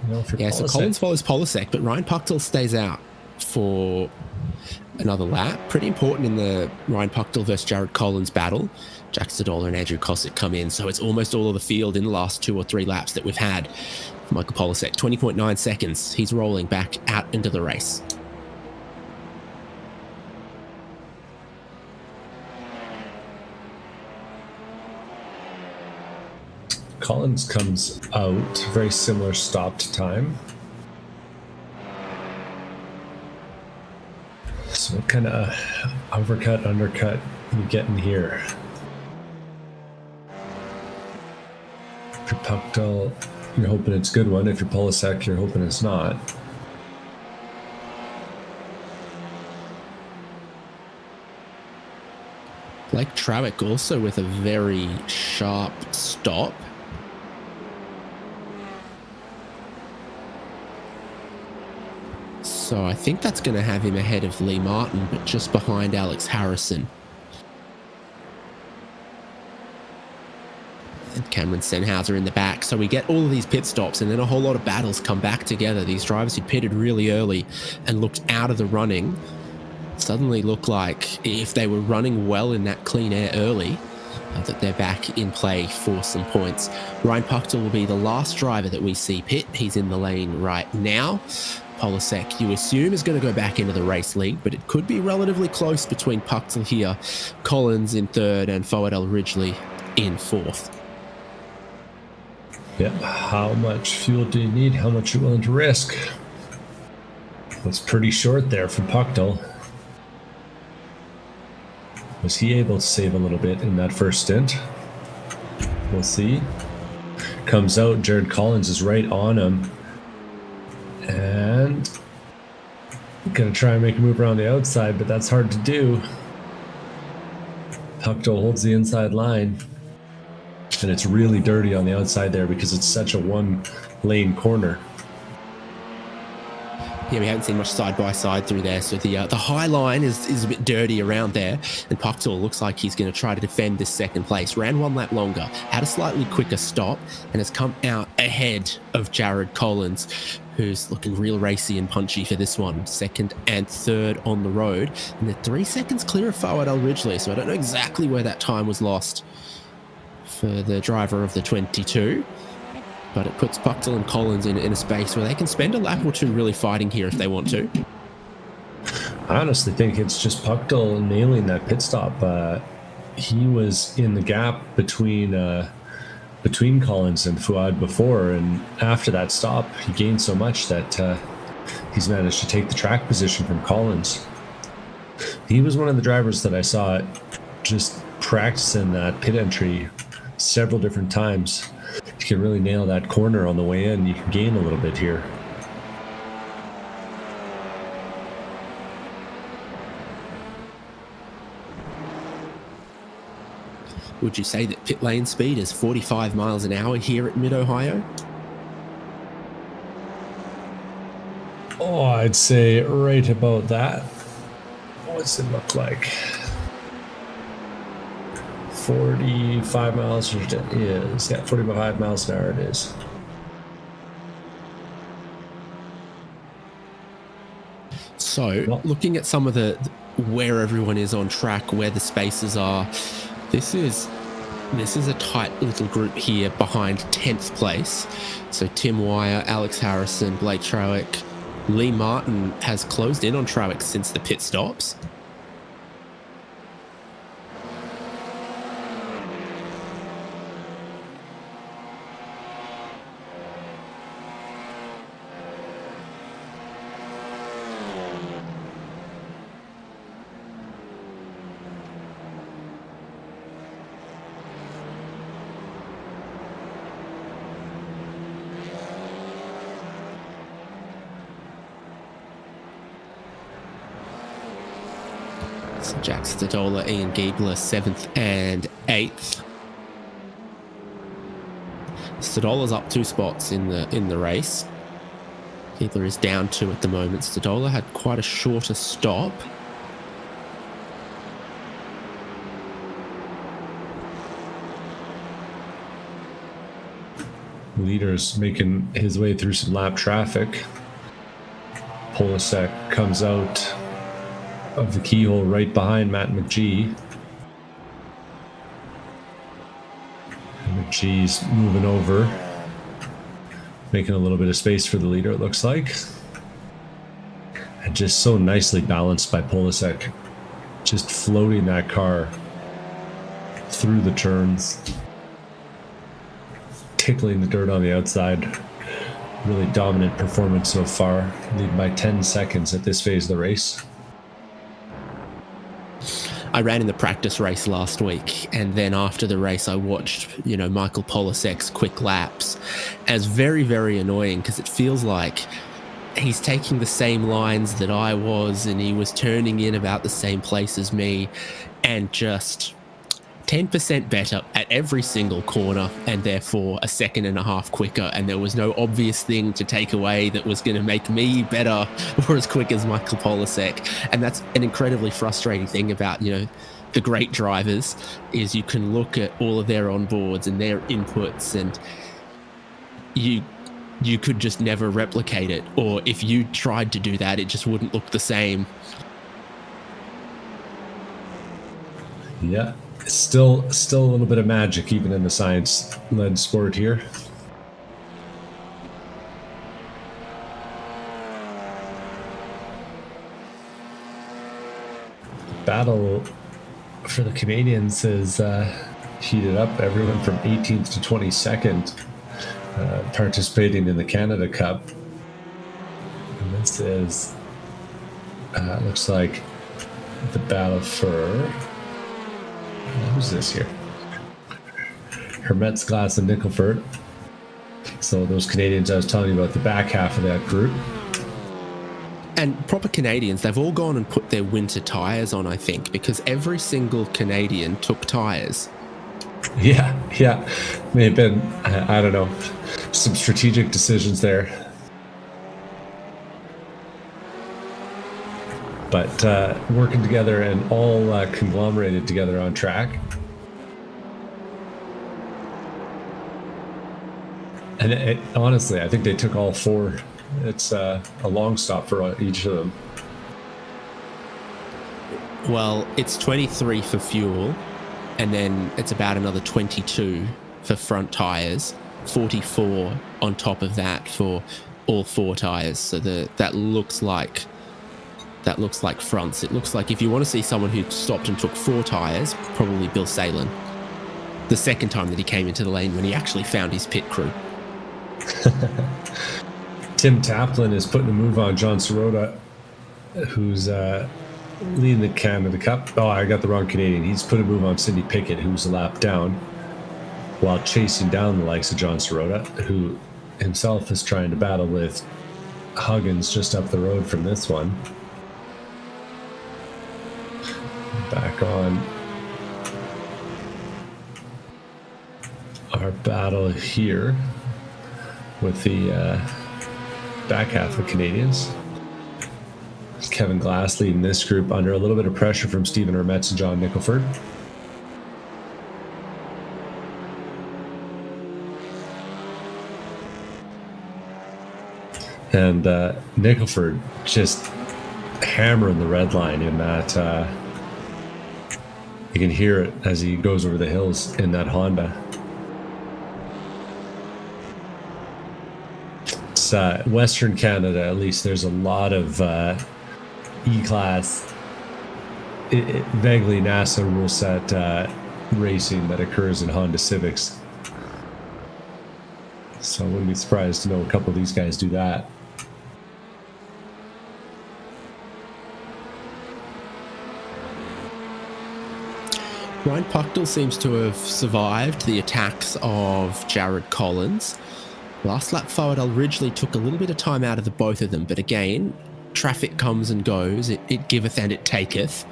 So Collins follows Polasek, but Ryan Puchtel stays out for another lap. Pretty important in the Ryan Puchtel versus Jared Collins battle. Jack Sadola and Andrew Kosick come in, so it's almost all of the field in the last 2 or 3 laps that we've had for Michael Polasek. 20.9 seconds. He's rolling back out into the race. Collins comes out, very similar stopped time. So kind of overcut, undercut you get in here? If you're Pucktel, you're hoping it's a good one. If you're Polisek, you're hoping it's not. Blake Trowick also with a very sharp stop. So I think that's going to have him ahead of Lee Martin, but just behind Alex Harrison. And Cameron Stenhauser in the back. So we get all of these pit stops and then a whole lot of battles come back together. These drivers who pitted really early and looked out of the running suddenly look like, if they were running well in that clean air early, that they're back in play for some points. Ryan Pucktel will be the last driver that we see pit. He's in the lane right now. Polisek, you assume, is going to go back into the race league, but it could be relatively close between Pucktel here, Collins in third, and Fouad El Ridgely in fourth. Yeah, how much fuel do you need? How much are you willing to risk? Was pretty short there from Pucktel. Was he able to save a little bit in that first stint? We'll see. Comes out, Jared Collins is right on him. And gonna try and make a move around the outside, but that's hard to do. Pucktel holds the inside line. And it's really dirty on the outside there because it's such a one-lane corner. Yeah, we haven't seen much side-by-side through there, so the high line is a bit dirty around there, and Pucktel looks like he's going to try to defend this second place. Ran one lap longer, had a slightly quicker stop, and has come out ahead of Jared Collins, who's looking real racy and punchy for this one. Second and third on the road, and they're 3 seconds clear of Fouad El Ridgely, so I don't know exactly where that time was lost for the driver of the 22. But it puts Pucktel and Collins in a space where they can spend a lap or two really fighting here if they want to. I honestly think it's just Pucktel nailing that pit stop. He was in the gap between Collins and Fouad before, and after that stop, he gained so much that he's managed to take the track position from Collins. He was one of the drivers that I saw just practicing that pit entry several different times. You can really nail that corner on the way in. You can gain a little bit here. Would you say that pit lane speed is 45 miles an hour here at Mid-Ohio? Oh, I'd say right about that. What's it look like? 45 miles it is. Yeah, 45 miles an hour it is. So, looking at some of where everyone is on track, where the spaces are, this is a tight little group here behind 10th place. So Tim Wire, Alex Harrison, Blake Trowick, Lee Martin has closed in on Trowick since the pit stops. Jack Stadola, Ian Giebler, 7th and 8th. Stadola's up 2 spots in the race. Giebler is down 2 at the moment. Stadola had quite a shorter stop. Leader's making his way through some lap traffic. Polisek comes out of the keyhole right behind Matt McGee. And McGee's moving over, making a little bit of space for the leader, it looks like. And just so nicely balanced by Polisek, just floating that car through the turns, tickling the dirt on the outside. Really dominant performance so far, leading by 10 seconds at this phase of the race. I ran in the practice race last week, and then after the race I watched, Michael Polisek's quick laps. And it's very, very annoying because it feels like he's taking the same lines that I was, and he was turning in about the same place as me, and just 10% better at every single corner, and therefore a second and a half quicker, and there was no obvious thing to take away that was going to make me better or as quick as Michael Polasek. And that's an incredibly frustrating thing about, the great drivers, is you can look at all of their onboards and their inputs, and you could just never replicate it, or if you tried to do that, it just wouldn't look the same. Yeah. Still a little bit of magic even in the science-led sport here. Battle for the Canadians is heated up. Everyone from 18th to 22nd participating in the Canada Cup. And this is looks like the battle for... Who's this here? Hermetz, Glass, and Nickelford. So those Canadians I was telling you about, the back half of that group. And proper Canadians, they've all gone and put their winter tyres on, I think, because every single Canadian took tyres. Yeah. May have been, I don't know, some strategic decisions there. But working together and all conglomerated together on track. And honestly, I think they took all four. It's a long stop for each of them. Well, it's 23 for fuel, and then it's about another 22 for front tyres, 44 on top of that for all four tyres. So that looks like fronts. It looks like if you want to see someone who stopped and took four tyres, probably Bill Salen. The second time that he came into the lane when he actually found his pit crew. Tim Taplin is putting a move on John Sirota, who's leading the Canada Cup. Oh, I got the wrong Canadian. He's put a move on Cindy Pickett, who's a lap down, while chasing down the likes of John Sirota, who himself is trying to battle with Huggins just up the road from this one. Back on our battle here with the back half of Canadians. Kevin Glass leading this group under a little bit of pressure from Stephen Hermetz and John Nickelford. And Nickelford just hammering the red line in that... you can hear it as he goes over the hills in that Honda. It's Western Canada, at least, there's a lot of E-Class, vaguely NASA rule set racing that occurs in Honda Civics. So I wouldn't be surprised to know a couple of these guys do that. Ryan Puckdell seems to have survived the attacks of Jared Collins. Last lap forward, Ridgely took a little bit of time out of the both of them, but again, traffic comes and goes. It giveth and it taketh.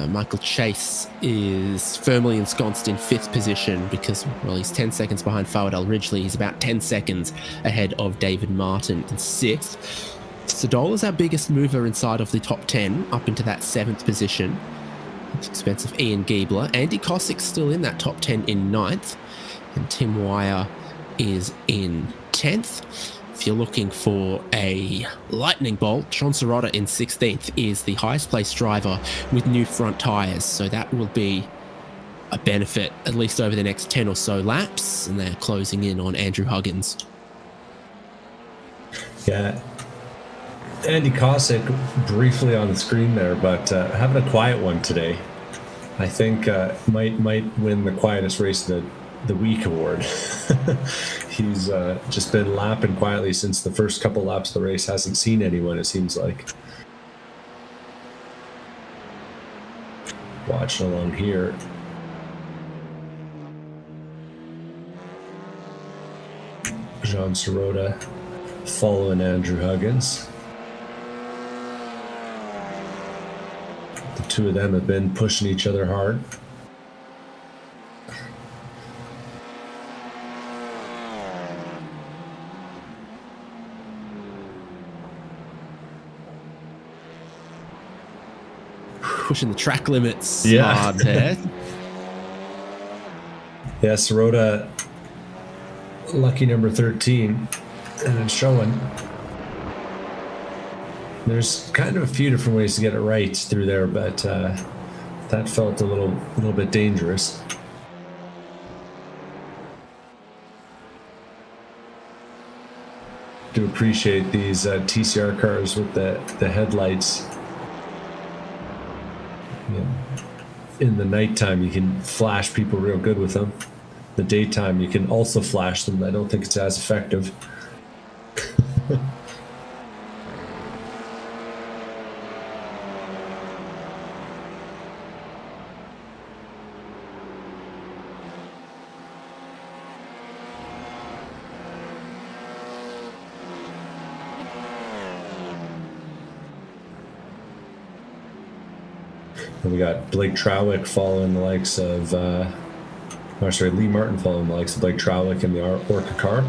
Michael Chase is firmly ensconced in 5th position because, well, he's 10 seconds behind forward Ridgely. He's about 10 seconds ahead of David Martin in 6th. Sadola's our biggest mover inside of the top 10, up into that 7th position. At the expense of Ian Giebler. Andy Cossack's still in that top 10 in 9th. And Tim Wire is in 10th. If you're looking for a lightning bolt, John Sirota in 16th is the highest placed driver with new front tyres. So that will be a benefit at least over the next 10 or so laps. And they're closing in on Andrew Huggins. Yeah. Andy Cossack briefly on the screen there, but having a quiet one today. I think might win the quietest race of the week award. He's just been lapping quietly since the first couple laps of the race. Hasn't seen anyone, it seems like. watching along here. Jean Sirota following Andrew Huggins. The two of them have been pushing each other hard. Pushing the track limits Yeah. hard there. Yeah, Sirota, lucky number 13, and it's showing. There's kind of a few different ways to get it right through there, but that felt a little bit dangerous. Do appreciate these TCR cars with the headlights. Yeah. In the nighttime, you can flash people real good with them. The daytime, you can also flash them. I don't think it's as effective. And we got Blake Trowick following the likes of, Lee Martin following the likes of Blake Trowick in the Orca car.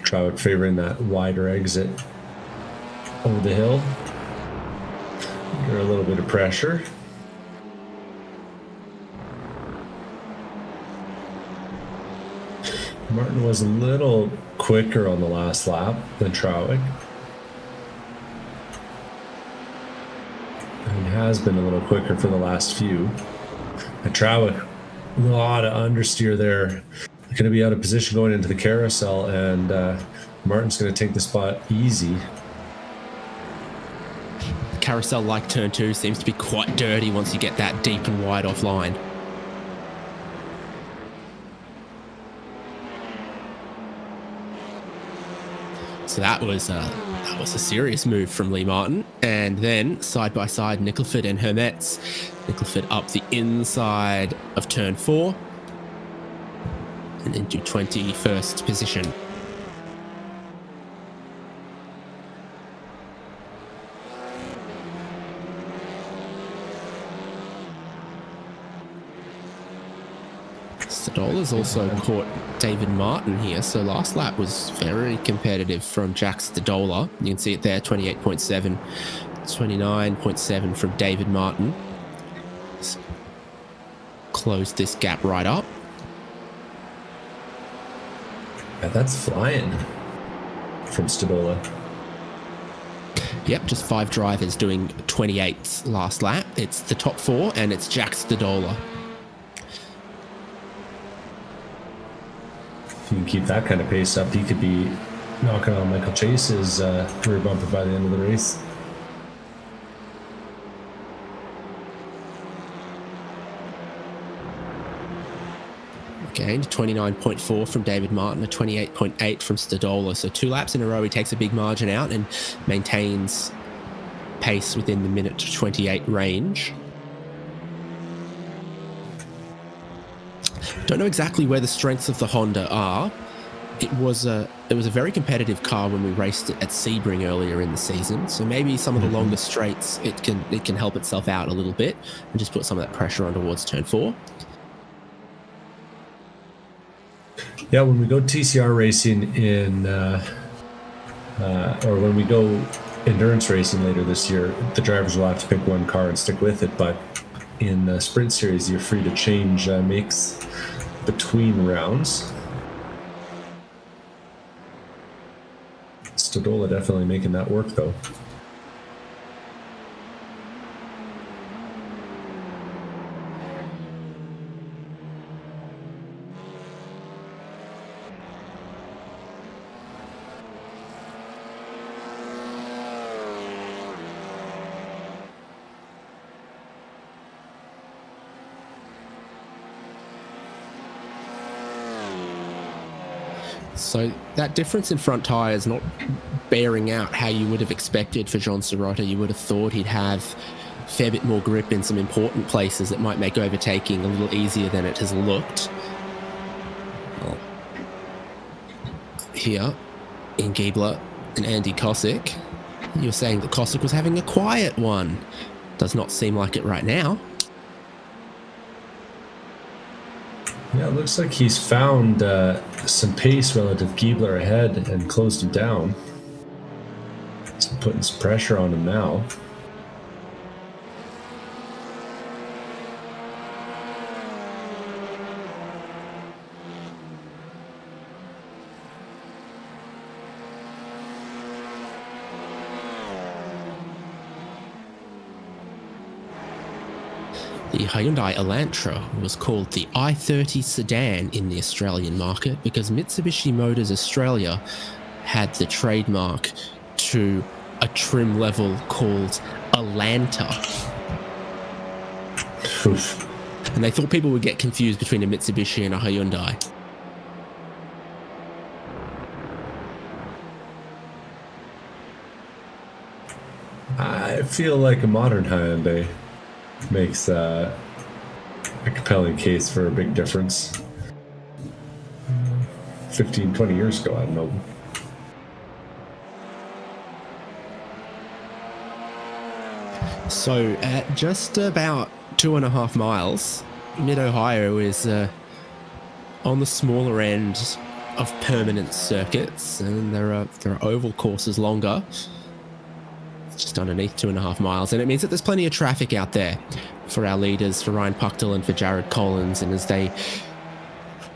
Trowick favoring that wider exit over the hill. Under a little bit of pressure. Martin was a little quicker on the last lap than Trowick. And has been a little quicker for the last few. And Trowick, a lot of understeer there. Going to be out of position going into the carousel, and Martin's going to take the spot easy. Carousel, like turn 2, seems to be quite dirty once you get that deep and wide offline. So that was a serious move from Lee Martin. And then side by side, Nickelford and Hermetz. Nickelford up the inside of turn 4 and into 21st position. Stadola's also caught David Martin here, so last lap was very competitive from Jack Stadola. You can see it there, 28.7, 29.7 from David Martin. Closed this gap right up. Yeah, that's flying from Stadola. Yep, just 5 drivers doing 28 last lap. It's the top 4 and it's Jack Stadola. If you can keep that kind of pace up, he could be knocking on Michael Chase's rear bumper by the end of the race. Gained 29.4 from David Martin, a 28.8 from Stadola. So 2 laps in a row, he takes a big margin out and maintains pace within the minute to 28 range. Don't know exactly where the strengths of the Honda are. It was a very competitive car when we raced it at Sebring earlier in the season. So maybe some of the longer straights, it can help itself out a little bit and just put some of that pressure on towards turn 4. Yeah, when we go TCR racing in, or when we go endurance racing later this year, the drivers will have to pick one car and stick with it. But in the sprint series, you're free to change makes between rounds. Stadola definitely making that work, though. So that difference in front tyre is not bearing out how you would have expected for John Sirota. You would have thought he'd have fair bit more grip in some important places that might make overtaking a little easier than it has looked. Well, here in Giebler and Andy Kosick, you were saying that Kosick was having a quiet one. Does not seem like it right now. Yeah, it looks like he's found some pace relative Giebler ahead and closed him down. So putting some pressure on him now. The Hyundai Elantra was called the i30 sedan in the Australian market because Mitsubishi Motors Australia had the trademark to a trim level called Elantra. Oof. And they thought people would get confused between a Mitsubishi and a Hyundai. I feel like a modern Hyundai makes a compelling case for a big difference. 15, 20 years ago, I don't know. So at just about 2.5 miles, Mid-Ohio is on the smaller end of permanent circuits, and there are oval courses longer. Just underneath 2.5 miles, and it means that there's plenty of traffic out there for our leaders, for Ryan Puchtel and for Jared Collins. And as they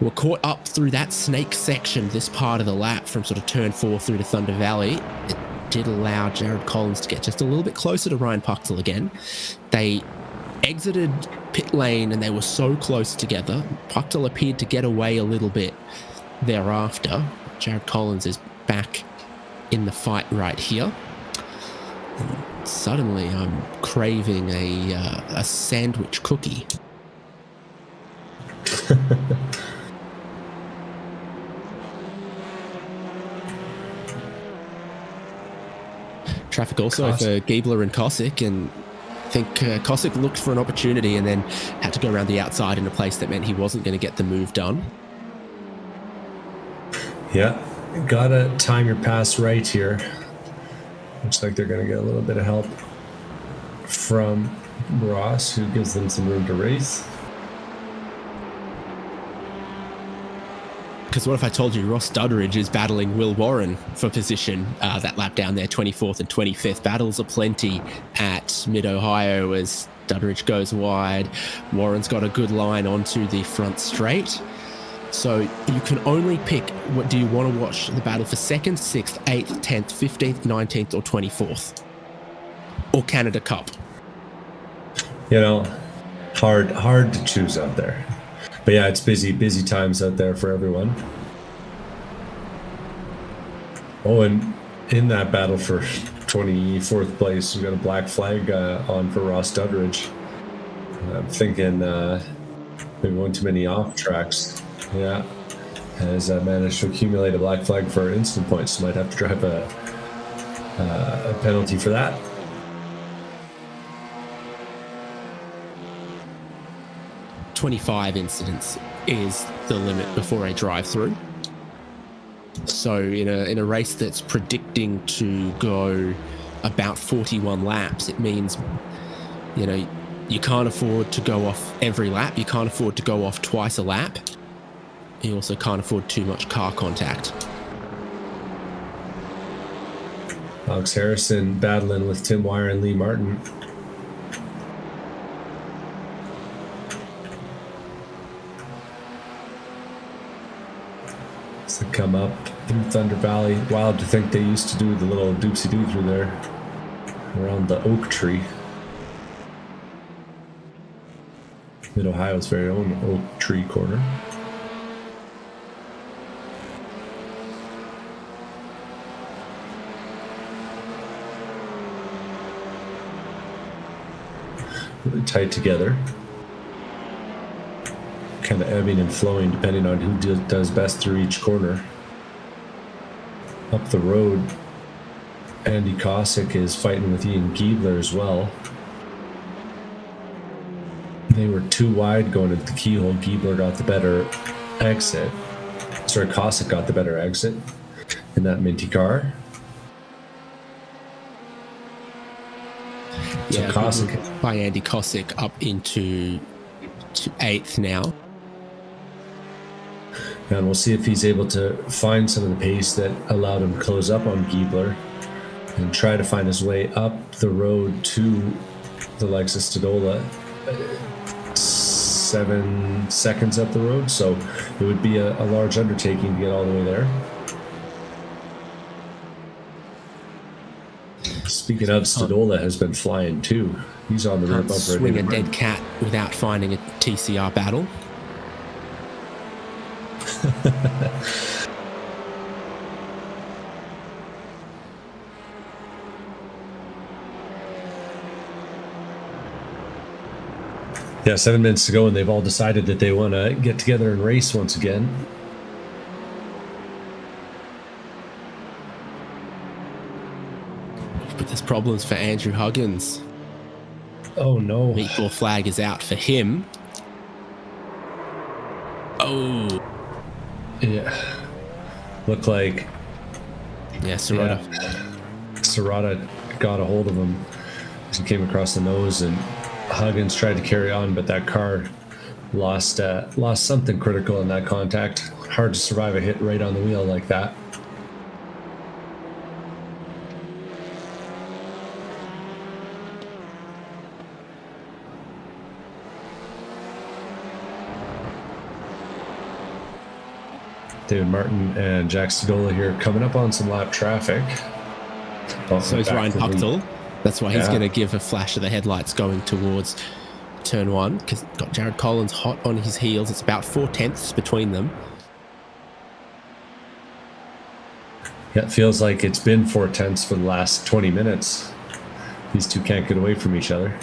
were caught up through that snake section, this part of the lap from sort of turn 4 through to Thunder Valley, it did allow Jared Collins to get just a little bit closer to Ryan Puchtel again. They exited pit lane and they were so close together. Puchtel appeared to get away a little bit thereafter. Jared Collins is back in the fight right here. And suddenly I'm craving a sandwich cookie. Traffic also for Giebler and Kosick, and I think Kosick looked for an opportunity and then had to go around the outside in a place that meant he wasn't going to get the move done. Yeah, gotta time your pass right here. Looks like they're going to get a little bit of help from Ross, who gives them some room to race. Because what if I told you Ross Dudridge is battling Will Warren for position that lap down there, 24th and 25th. Battles aplenty at Mid-Ohio as Dudridge goes wide. Warren's got a good line onto the front straight. So you can only pick, what do you want to watch the battle for 2nd, 6th, 8th, 10th, 15th, 19th or 24th? Or Canada Cup? You know, hard to choose out there. But yeah, it's busy times out there for everyone. Oh, and in that battle for 24th place, we've got a black flag on for Ross Dudridge. I'm thinking maybe one too many off tracks. Yeah, has managed to accumulate a black flag for instant points. Might have to drive a penalty for that. "25 incidents is the limit before a drive-through. So in a race that's predicting to go about 41 laps, it means, you know, you can't afford to go off every lap. You can't afford to go off twice a lap. You also can't afford too much car contact. Alex Harrison battling with Tim Wire and Lee Martin. To come up through Thunder Valley. Wild to think they used to do the little doopsie-doo through there around the oak tree. Mid-Ohio's very own oak tree corner. Really tight together. Kind of ebbing and flowing depending on who does best through each corner. Up the road, Andy Kosick is fighting with Ian Giebler as well. They were too wide going into the keyhole. Giebler got the better exit. Sorry, Cossack got the better exit in that minty car. So Yeah, Cossack by Andy Cossack up into to 8th now. And we'll see if he's able to find some of the pace that allowed him to close up on Giebler and try to find his way up the road to the Lexus Stadola. 7 seconds up the road, so it would be a large undertaking to get all the way there. Speaking of, Stadola has been flying too. He's on the rear bumper. Swing a dead cat without finding a TCR battle. Yeah, 7 minutes to go, and they've all decided that they want to get together and race once again. But there's problems for Andrew Huggins. Oh no. Meatball flag is out for him. Oh. Yeah. Looked like Serrata. Serrata got a hold of him as he came across the nose, and Huggins tried to carry on, but that car lost something critical in that contact. Hard to survive a hit right on the wheel like that. David Martin and Jack Stadola here coming up on some lap traffic. So is Ryan Puchtel. That's why he's going to give a flash of the headlights going towards turn 1, because got Jared Collins hot on his heels. It's about 4/10 between them. Yeah, it feels like it's been 4/10 for the last 20 minutes. These two can't get away from each other.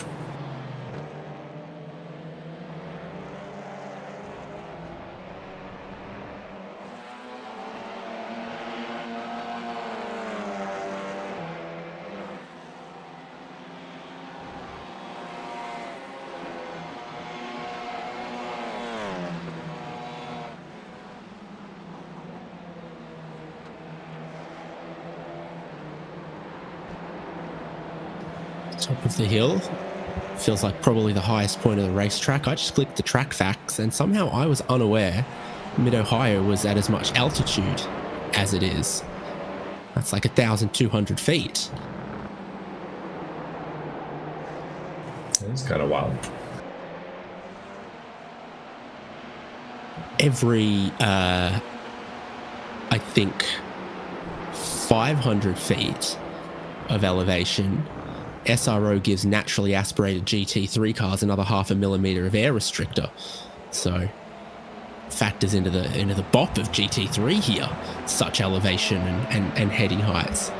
Top of the hill. Feels like probably the highest point of the racetrack. I just clicked the track facts and somehow I was unaware Mid-Ohio was at as much altitude as it is. That's like 1,200 feet. It's kind of wild. Every, I think, 500 feet of elevation, SRO gives naturally aspirated GT3 cars another 0.5 millimeter of air restrictor, so factors into the bop of GT3 here. Such elevation and heading heights.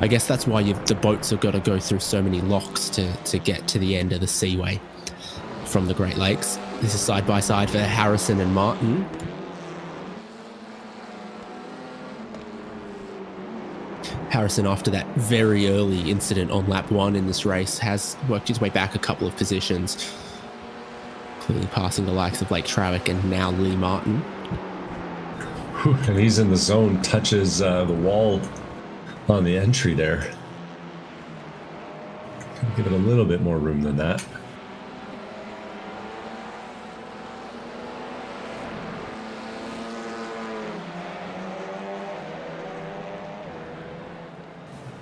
I guess that's why the boats have got to go through so many locks to get to the end of the seaway from the Great Lakes. This is side by side for Harrison and Martin. Harrison, after that very early incident on lap 1 in this race, has worked his way back a couple of positions, clearly passing the likes of Blake Trawick and now Lee Martin. And he's in the zone, touches the wall on the entry there. Give it a little bit more room than that.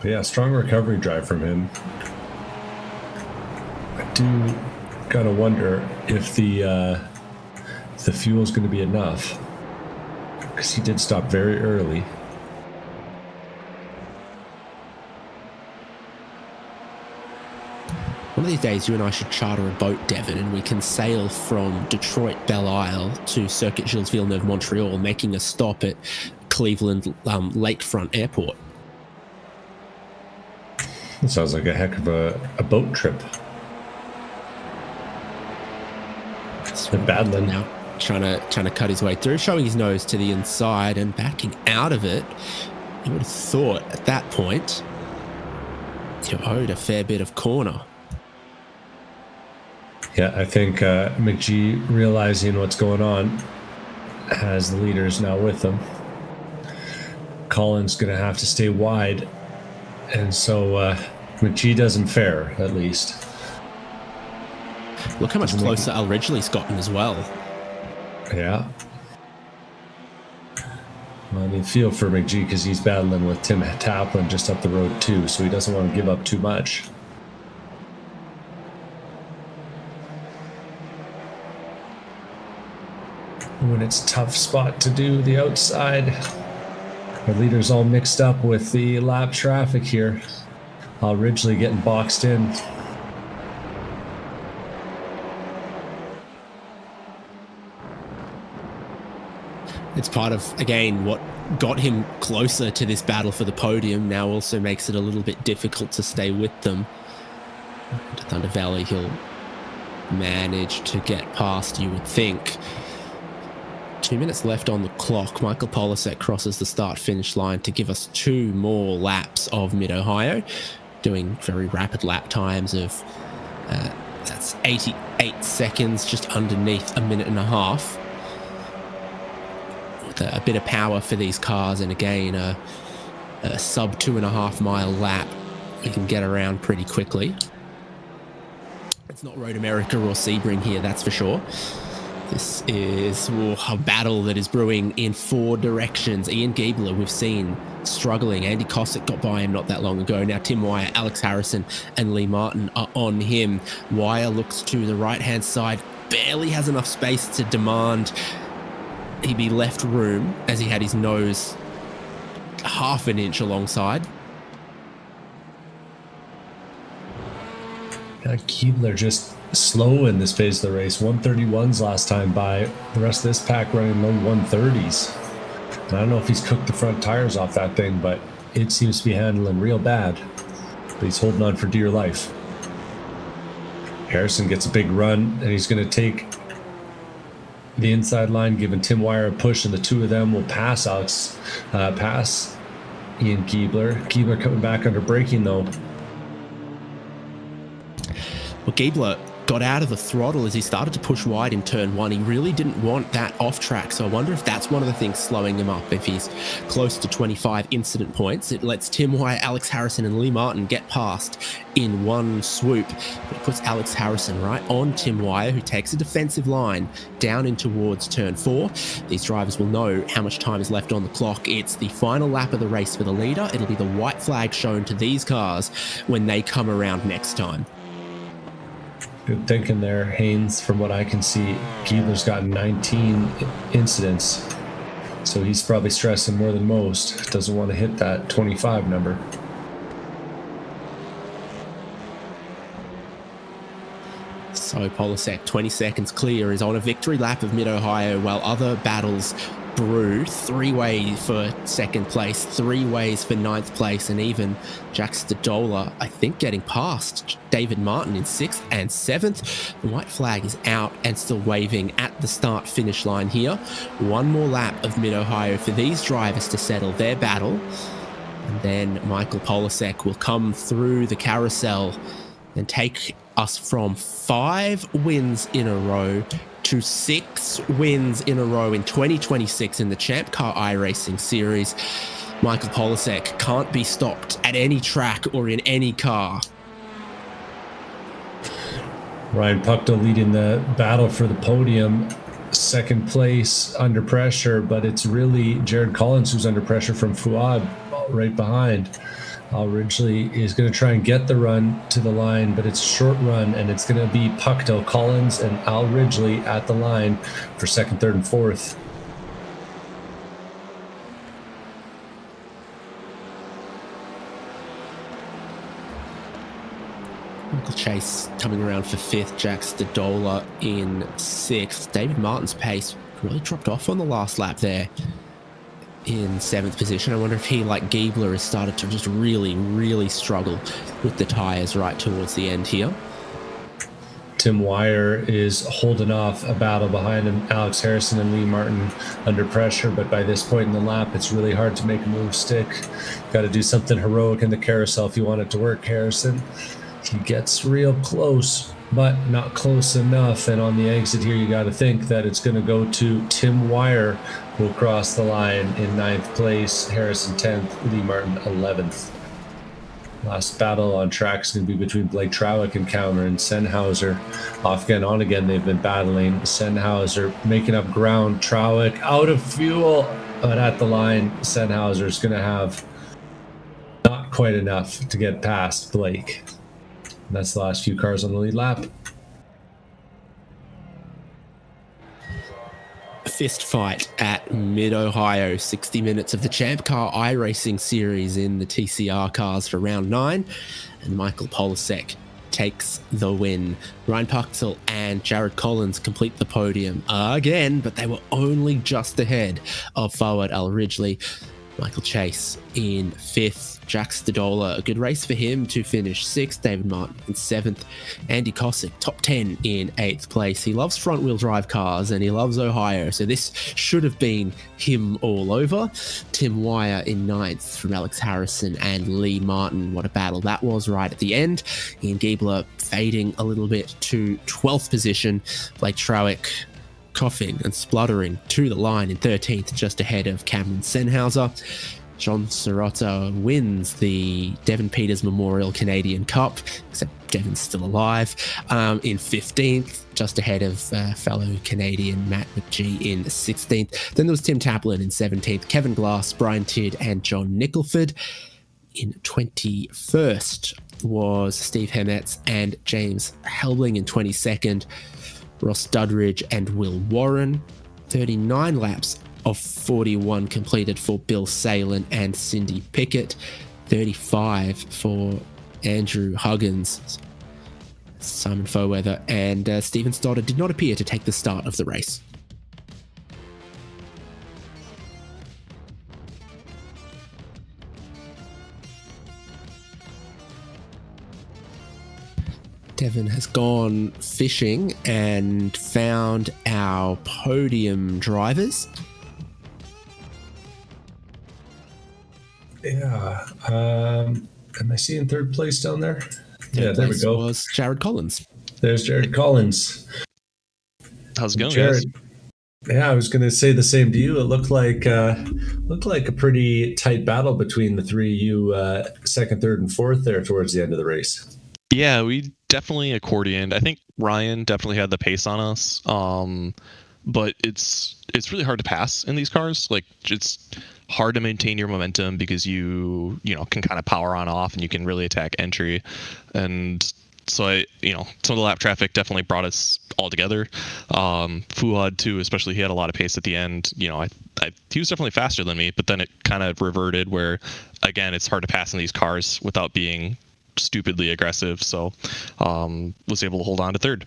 But yeah, strong recovery drive from him. I do gotta wonder if the fuel is going to be enough, because he did stop very early. One of these days, you and I should charter a boat, Devon, and we can sail from Detroit, Belle Isle to Circuit Gilles Villeneuve, Montreal, making a stop at Cleveland Lakefront Airport. That sounds like a heck of a boat trip. So Badland now trying to cut his way through, showing his nose to the inside and backing out of it. You would have thought at that point you owed a fair bit of corner. Yeah, I think McGee, realizing what's going on, has the leaders now with him. Collins going to have to stay wide, and so McGee doesn't fare, at least. Look how much closer Al Ridgely's gotten as well. Yeah. Well, I mean, feel for McGee because he's battling with Tim Taplin just up the road too, so he doesn't want to give up too much. When it's a tough spot to do the outside. Our leader's all mixed up with the lap traffic here. Al Ridgely getting boxed in. It's part of, again, what got him closer to this battle for the podium, now also makes it a little bit difficult to stay with them. To Thunder Valley, he'll manage to get past, you would think. 2 minutes left on the clock. Michael Polisek crosses the start-finish line to give us 2 more laps of Mid-Ohio, doing very rapid lap times of, that's 88 seconds, just underneath a minute and a half. A bit of power for these cars, and again a sub 2.5 mile lap. We can get around pretty quickly. It's not Road America or Sebring here, that's for sure. This is a battle that is brewing in 4 directions. Ian Giebler, we've seen struggling. Andy Cossack got by him not that long ago. Now Tim Wire, Alex Harrison and Lee Martin are on him. Wire looks to the right hand side, barely has enough space to demand he be left room, as he had his nose half an inch alongside. Keebler just slow in this phase of the race. 131s last time by. The rest of this pack running low 130s. And I don't know if he's cooked the front tires off that thing, but it seems to be handling real bad. But he's holding on for dear life. Harrison gets a big run, and he's going to take the inside line, giving Tim Wire a push, and the 2 of them will pass Ian Giebler. Giebler coming back under braking though. Well, Giebler got out of the throttle as he started to push wide in turn 1. He really didn't want that off track, so I wonder if that's one of the things slowing him up. If he's close to 25 incident points, it lets Tim Wire, Alex Harrison and Lee Martin get past in one swoop. But it puts Alex Harrison right on Tim Wire, who takes a defensive line down in towards turn 4. These drivers will know how much time is left on the clock. It's the final lap of the race for the leader. It'll be the white flag shown to these cars when they come around next time. Good thinking there, Haynes. From what I can see, Giebler's got 19 incidents, so he's probably stressing more than most. Doesn't want to hit that 25 number. So Polisek, 20 seconds clear, is on a victory lap of Mid-Ohio, while other battles brew. 3-way for second place, 3 ways for 9th place, and even Jack Stadola, I think, getting past David Martin in 6th and 7th. The white flag is out and still waving at the start finish line here. 1 more lap of Mid-Ohio for these drivers to settle their battle, and then Michael Polisek will come through the carousel and take us from 5 wins in a row to 6 wins in a row in 2026 in the ChampCar iRacing series. Michael Polisek can't be stopped at any track or in any car. Ryan Puckdell leading the battle for the podium. 2nd place under pressure, but it's really Jared Collins who's under pressure from Fuad right behind. Al Ridgely is going to try and get the run to the line, but it's a short run, and it's going to be Puckdell, Collins, and Al Ridgely at the line for 2nd, 3rd, and 4th. Michael Chase coming around for 5th, Jack Stadola in 6th. David Martin's pace really dropped off on the last lap there in 7th position. I wonder if he, like Giebler, has started to just really struggle with the tyres right towards the end here. Tim Wire is holding off a battle behind him. Alex Harrison and Lee Martin under pressure, but by this point in the lap, it's really hard to make a move stick. Got to do something heroic in the carousel if you want it to work, Harrison. He gets real close, but not close enough. And on the exit here, you got to think that it's going to go to Tim Wire, who will cross the line in 9th place, Harrison 10th, Lee Martin 11th. Last battle on track is going to be between Blake Trowick and Cameron Sennhauser. Off again, on again, they've been battling. Sennhauser making up ground. Trowick out of fuel, but at the line, Sennhauser is going to have not quite enough to get past Blake. And that's the last few cars on the lead lap. Fist fight at Mid-Ohio, 60 minutes of the ChampCar iRacing series in the TCR cars for round 9, and Michael Polasek takes the win. Ryan Puchtel and Jared Collins complete the podium again, but they were only just ahead of forward Al Ridgely. Michael Chase in 5th. Jack Stadola, a good race for him to finish 6th. David Martin in 7th. Andy Kosick, top 10 in 8th place. He loves front-wheel drive cars and he loves Ohio, so this should have been him all over. Tim Wire in 9th from Alex Harrison and Lee Martin. What a battle that was right at the end. Ian Giebler fading a little bit to 12th position. Blake Trowick coughing and spluttering to the line in 13th, just ahead of Cameron Sennhauser. John Sirotto wins the Devon Peters Memorial Canadian Cup, except Devon's still alive, in 15th, just ahead of fellow Canadian Matt McGee in 16th. Then there was Tim Taplin in 17th, Kevin Glass, Brian Tidd, and John Nicholford. In 21st was Steve Hemetz and James Helbling in 22nd. Ross Dudridge and Will Warren. 39 laps of 41 completed for Bill Salen and Cindy Pickett. 35 for Andrew Huggins, Simon Foweather, and Stephen Stoddard did not appear to take the start of the race. Devon has gone fishing and found our podium drivers. Yeah. Am I seeing 3rd place down there? Yeah, there we go. Was Jared Collins. There's Jared Collins. How's it going, Jared, guys? yeah, I was going to say the same to you. It looked like a pretty tight battle between the three you, 2nd, 3rd, and 4th there towards the end of the race. Yeah, we definitely accordioned. I think Ryan definitely had the pace on us. But it's really hard to pass in these cars. Like, it's hard to maintain your momentum because you can kind of power on off and you can really attack entry. And so some of the lap traffic definitely brought us all together. Fuad too, especially, he had a lot of pace at the end. He was definitely faster than me, but then it kind of reverted where, again, it's hard to pass in these cars without being stupidly aggressive. So was able to hold on to 3rd.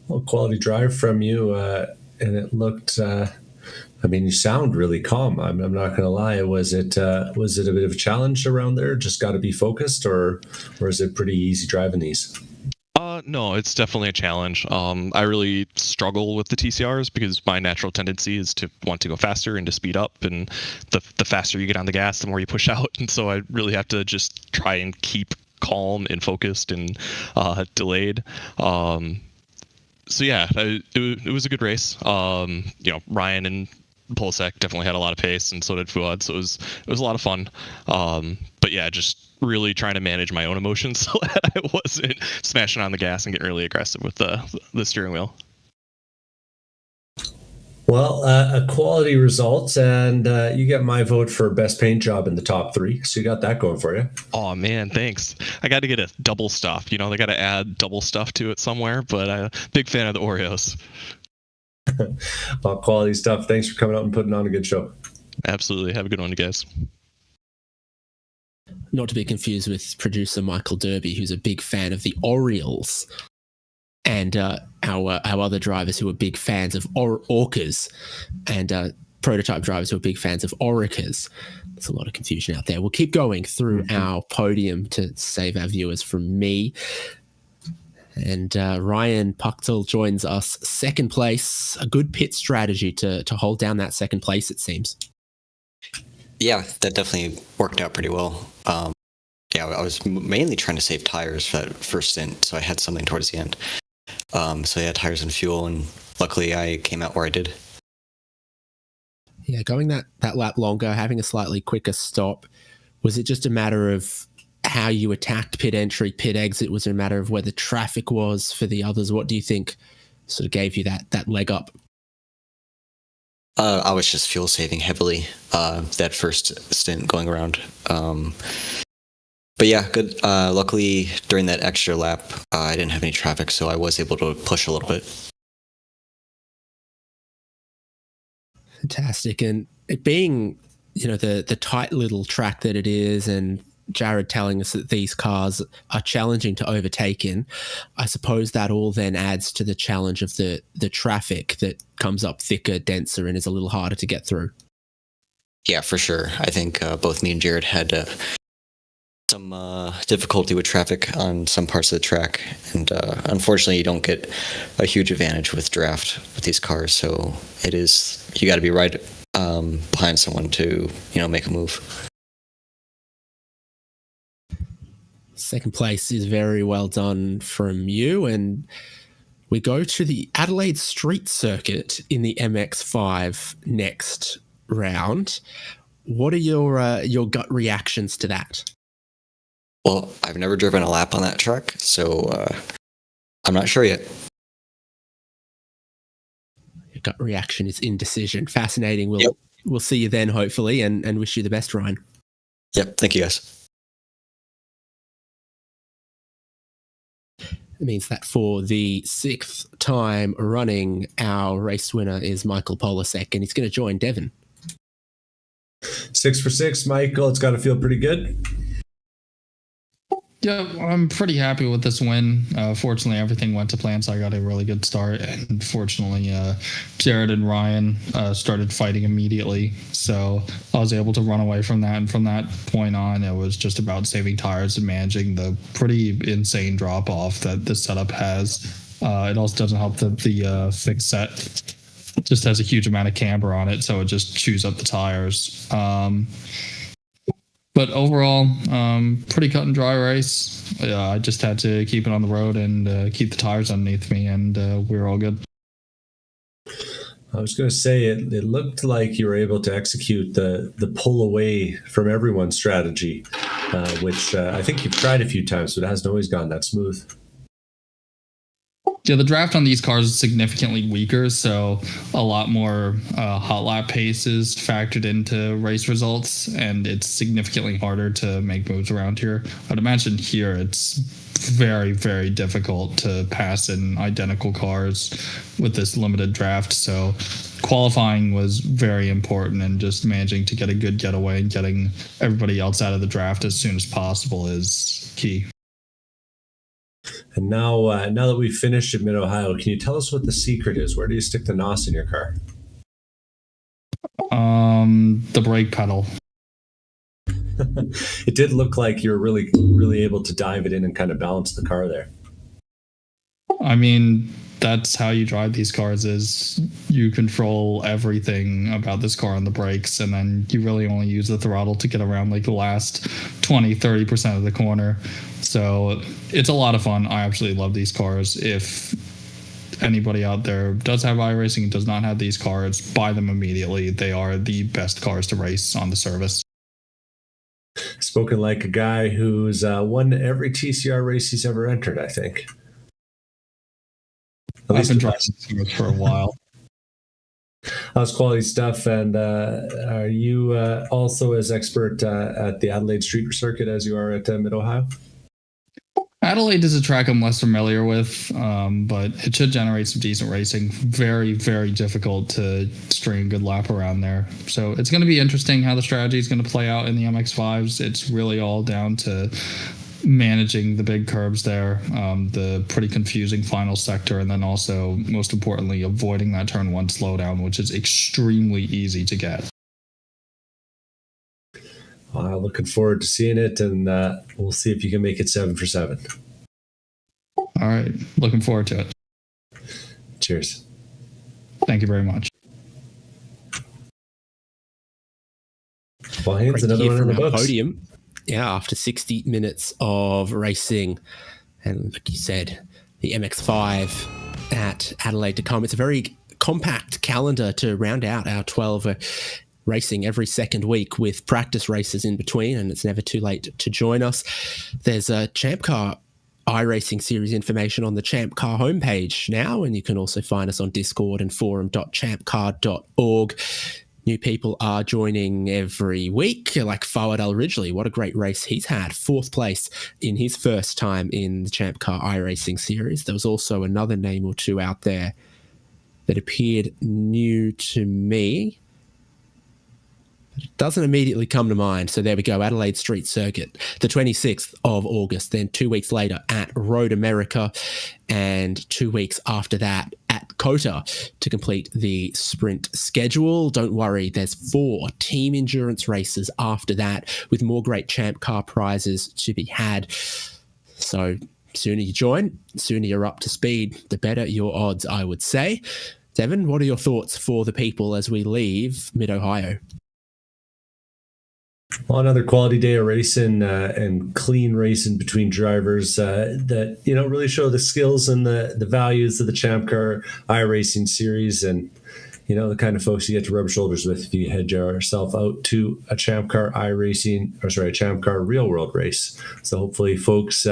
Well, quality drive from you, and it looked. You sound really calm. I'm not going to lie. Was it a bit of a challenge around there? Just got to be focused, or is it pretty easy driving these? No, it's definitely a challenge. I really struggle with the TCRs because my natural tendency is to want to go faster and to speed up, and the faster you get on the gas, the more you push out. And so I really have to just try and keep calm and focused and delayed. So yeah, it was a good race. Ryan and Polsek definitely had a lot of pace, and so did Fuad. So it was a lot of fun. But yeah, just really trying to manage my own emotions so that I wasn't smashing on the gas and getting really aggressive with the steering wheel. Well, a quality result, and you get my vote for best paint job in the top 3. So you got that going for you. Oh man, thanks. I got to get a double stuff. They got to add double stuff to it somewhere. But big fan of the Oreos. Well, quality stuff. Thanks for coming out and putting on a good show. Absolutely. Have a good one, you guys. Not to be confused with producer Michael Derby, who's a big fan of the Orioles, and our other drivers who are big fans of Orcas, and prototype drivers who are big fans of Oricas. There's a lot of confusion out there. We'll keep going through our podium to save our viewers from me. And Ryan Puchtel joins us second place. A good pit strategy to hold down that second place, it seems. Yeah, that definitely worked out pretty well. Yeah, I was mainly trying to save tires for that first stint, so I had something towards the end. So yeah, tires and fuel, and luckily I came out where I did. Yeah, going that lap longer, having a slightly quicker stop, was it just a matter of how you attacked pit entry, pit exit? Was it a matter of where the traffic was for the others? What do you think sort of gave you that leg up? I was just fuel saving heavily that first stint going around. But yeah, good. Luckily, during that extra lap, I didn't have any traffic, so I was able to push a little bit. Fantastic. And it being, the tight little track that it is, and Jared telling us that these cars are challenging to overtake in, I suppose that all then adds to the challenge of the traffic that comes up thicker, denser, and is a little harder to get through. Yeah, for sure. I think both me and Jared had some difficulty with traffic on some parts of the track, and unfortunately you don't get a huge advantage with draft with these cars, so you got to be right behind someone to make a move. Second place is very well done from you, and we go to the Adelaide Street Circuit in the MX-5 next round. What are your gut reactions to that? Well, I've never driven a lap on that track, so I'm not sure yet. Your gut reaction is indecision. Fascinating. We'll see you then, hopefully, and wish you the best, Ryan. Yep, thank you, guys. It means that for the 6th time running, our race winner is Michael Polasek, and he's going to join Devin. 6 for 6, Michael. It's got to feel pretty good. Yeah, I'm pretty happy with this win. Fortunately, everything went to plan, so I got a really good start. And fortunately, Jared and Ryan started fighting immediately, so I was able to run away from that. And from that point on, it was just about saving tires and managing the pretty insane drop-off that this setup has. It also doesn't help that the fixed set just has a huge amount of camber on it, so it just chews up the tires. But overall, pretty cut and dry race. I just had to keep it on the road and keep the tires underneath me, and we were all good. I was going to say it looked like you were able to execute the pull away from everyone strategy, which I think you've tried a few times, but it hasn't always gone that smooth. Yeah, the draft on these cars is significantly weaker, so a lot more hot lap paces factored into race results, and it's significantly harder to make moves around here. I'd imagine here it's very, very difficult to pass in identical cars with this limited draft, so qualifying was very important, and just managing to get a good getaway and getting everybody else out of the draft as soon as possible is key. And now that we've finished at Mid-Ohio, can you tell us what the secret is? Where do you stick the NOS in your car? The brake pedal. It did look like you were really, really able to dive it in and kind of balance the car there. I mean, that's how you drive these cars, is you control everything about this car on the brakes, and then you really only use the throttle to get around like the last 20-30% of the corner. So it's a lot of fun. I absolutely love these cars. If anybody out there does have iRacing and does not have these cars, buy them immediately. They are the best cars to race on the service. Spoken like a guy who's won every TCR race he's ever entered, I think. I've been driving these cars for a while. That's quality stuff. And are you also as expert at the Adelaide Street Circuit as you are at Mid-Ohio? Adelaide is a track I'm less familiar with, but it should generate some decent racing. Very, very difficult to string a good lap around there. So it's going to be interesting how the strategy is going to play out in the MX-5s. It's really all down to managing the big curbs there, the pretty confusing final sector, and then also, most importantly, avoiding that turn one slowdown, which is extremely easy to get. Looking forward to seeing it, and we'll see if you can make it 7 for 7. All right. Looking forward to it. Cheers. Thank you very much. Well, hands Great to another hear one in from the our books. podium. Yeah, after 60 minutes of racing, and like you said, the MX5 at Adelaide to come. It's a very compact calendar to round out our 12 racing every second week with practice races in between, and it's never too late to join us. There's a ChampCar iRacing series information on the ChampCar homepage now, and you can also find us on Discord and forum.champcar.org. New people are joining every week, like Fawad Al Ridgely. What a great race he's had. 4th place in his first time in the ChampCar iRacing series. There was also another name or two out there that appeared new to me. It doesn't immediately come to mind. So there we go, Adelaide Street Circuit, the 26th of August. Then 2 weeks later at Road America, and 2 weeks after that at COTA to complete the sprint schedule. Don't worry, there's 4 team endurance races after that with more great ChampCar prizes to be had. So sooner you join, sooner you're up to speed, the better your odds, I would say. Devin, what are your thoughts for the people as we leave Mid-Ohio? Well, another quality day of racing and clean racing between drivers that really show the skills and the values of the ChampCar iRacing series, and the kind of folks you get to rub shoulders with if you head yourself out to a ChampCar ChampCar real world race. So hopefully, folks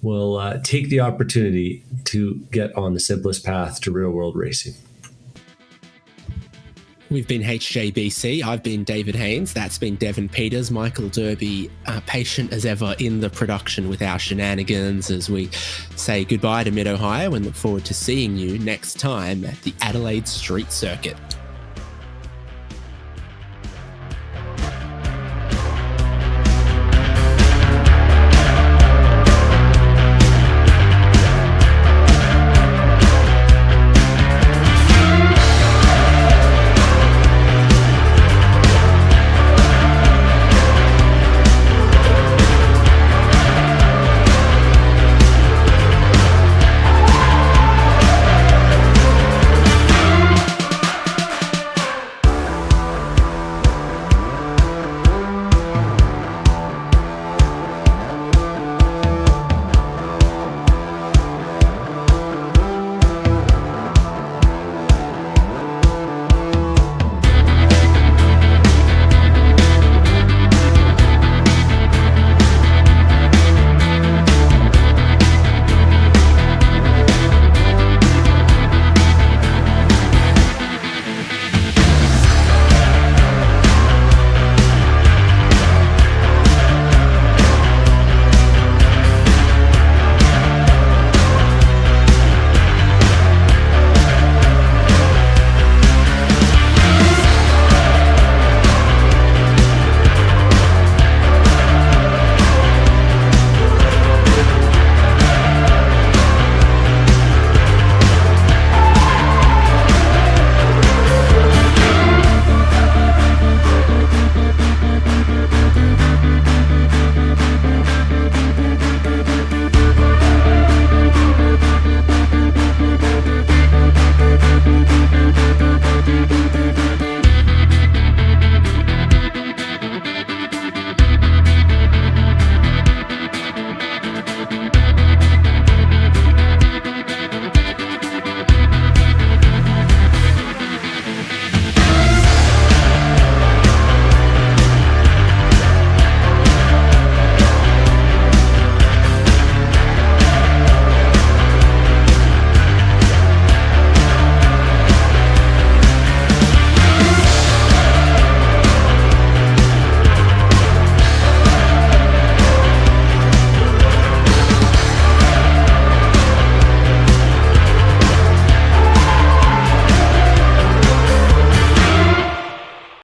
will take the opportunity to get on the simplest path to real world racing. We've been HJBC. I've been David Haynes. That's been Devin Peters. Michael Derby, patient as ever in the production with our shenanigans as we say goodbye to Mid-Ohio and look forward to seeing you next time at the Adelaide Street Circuit.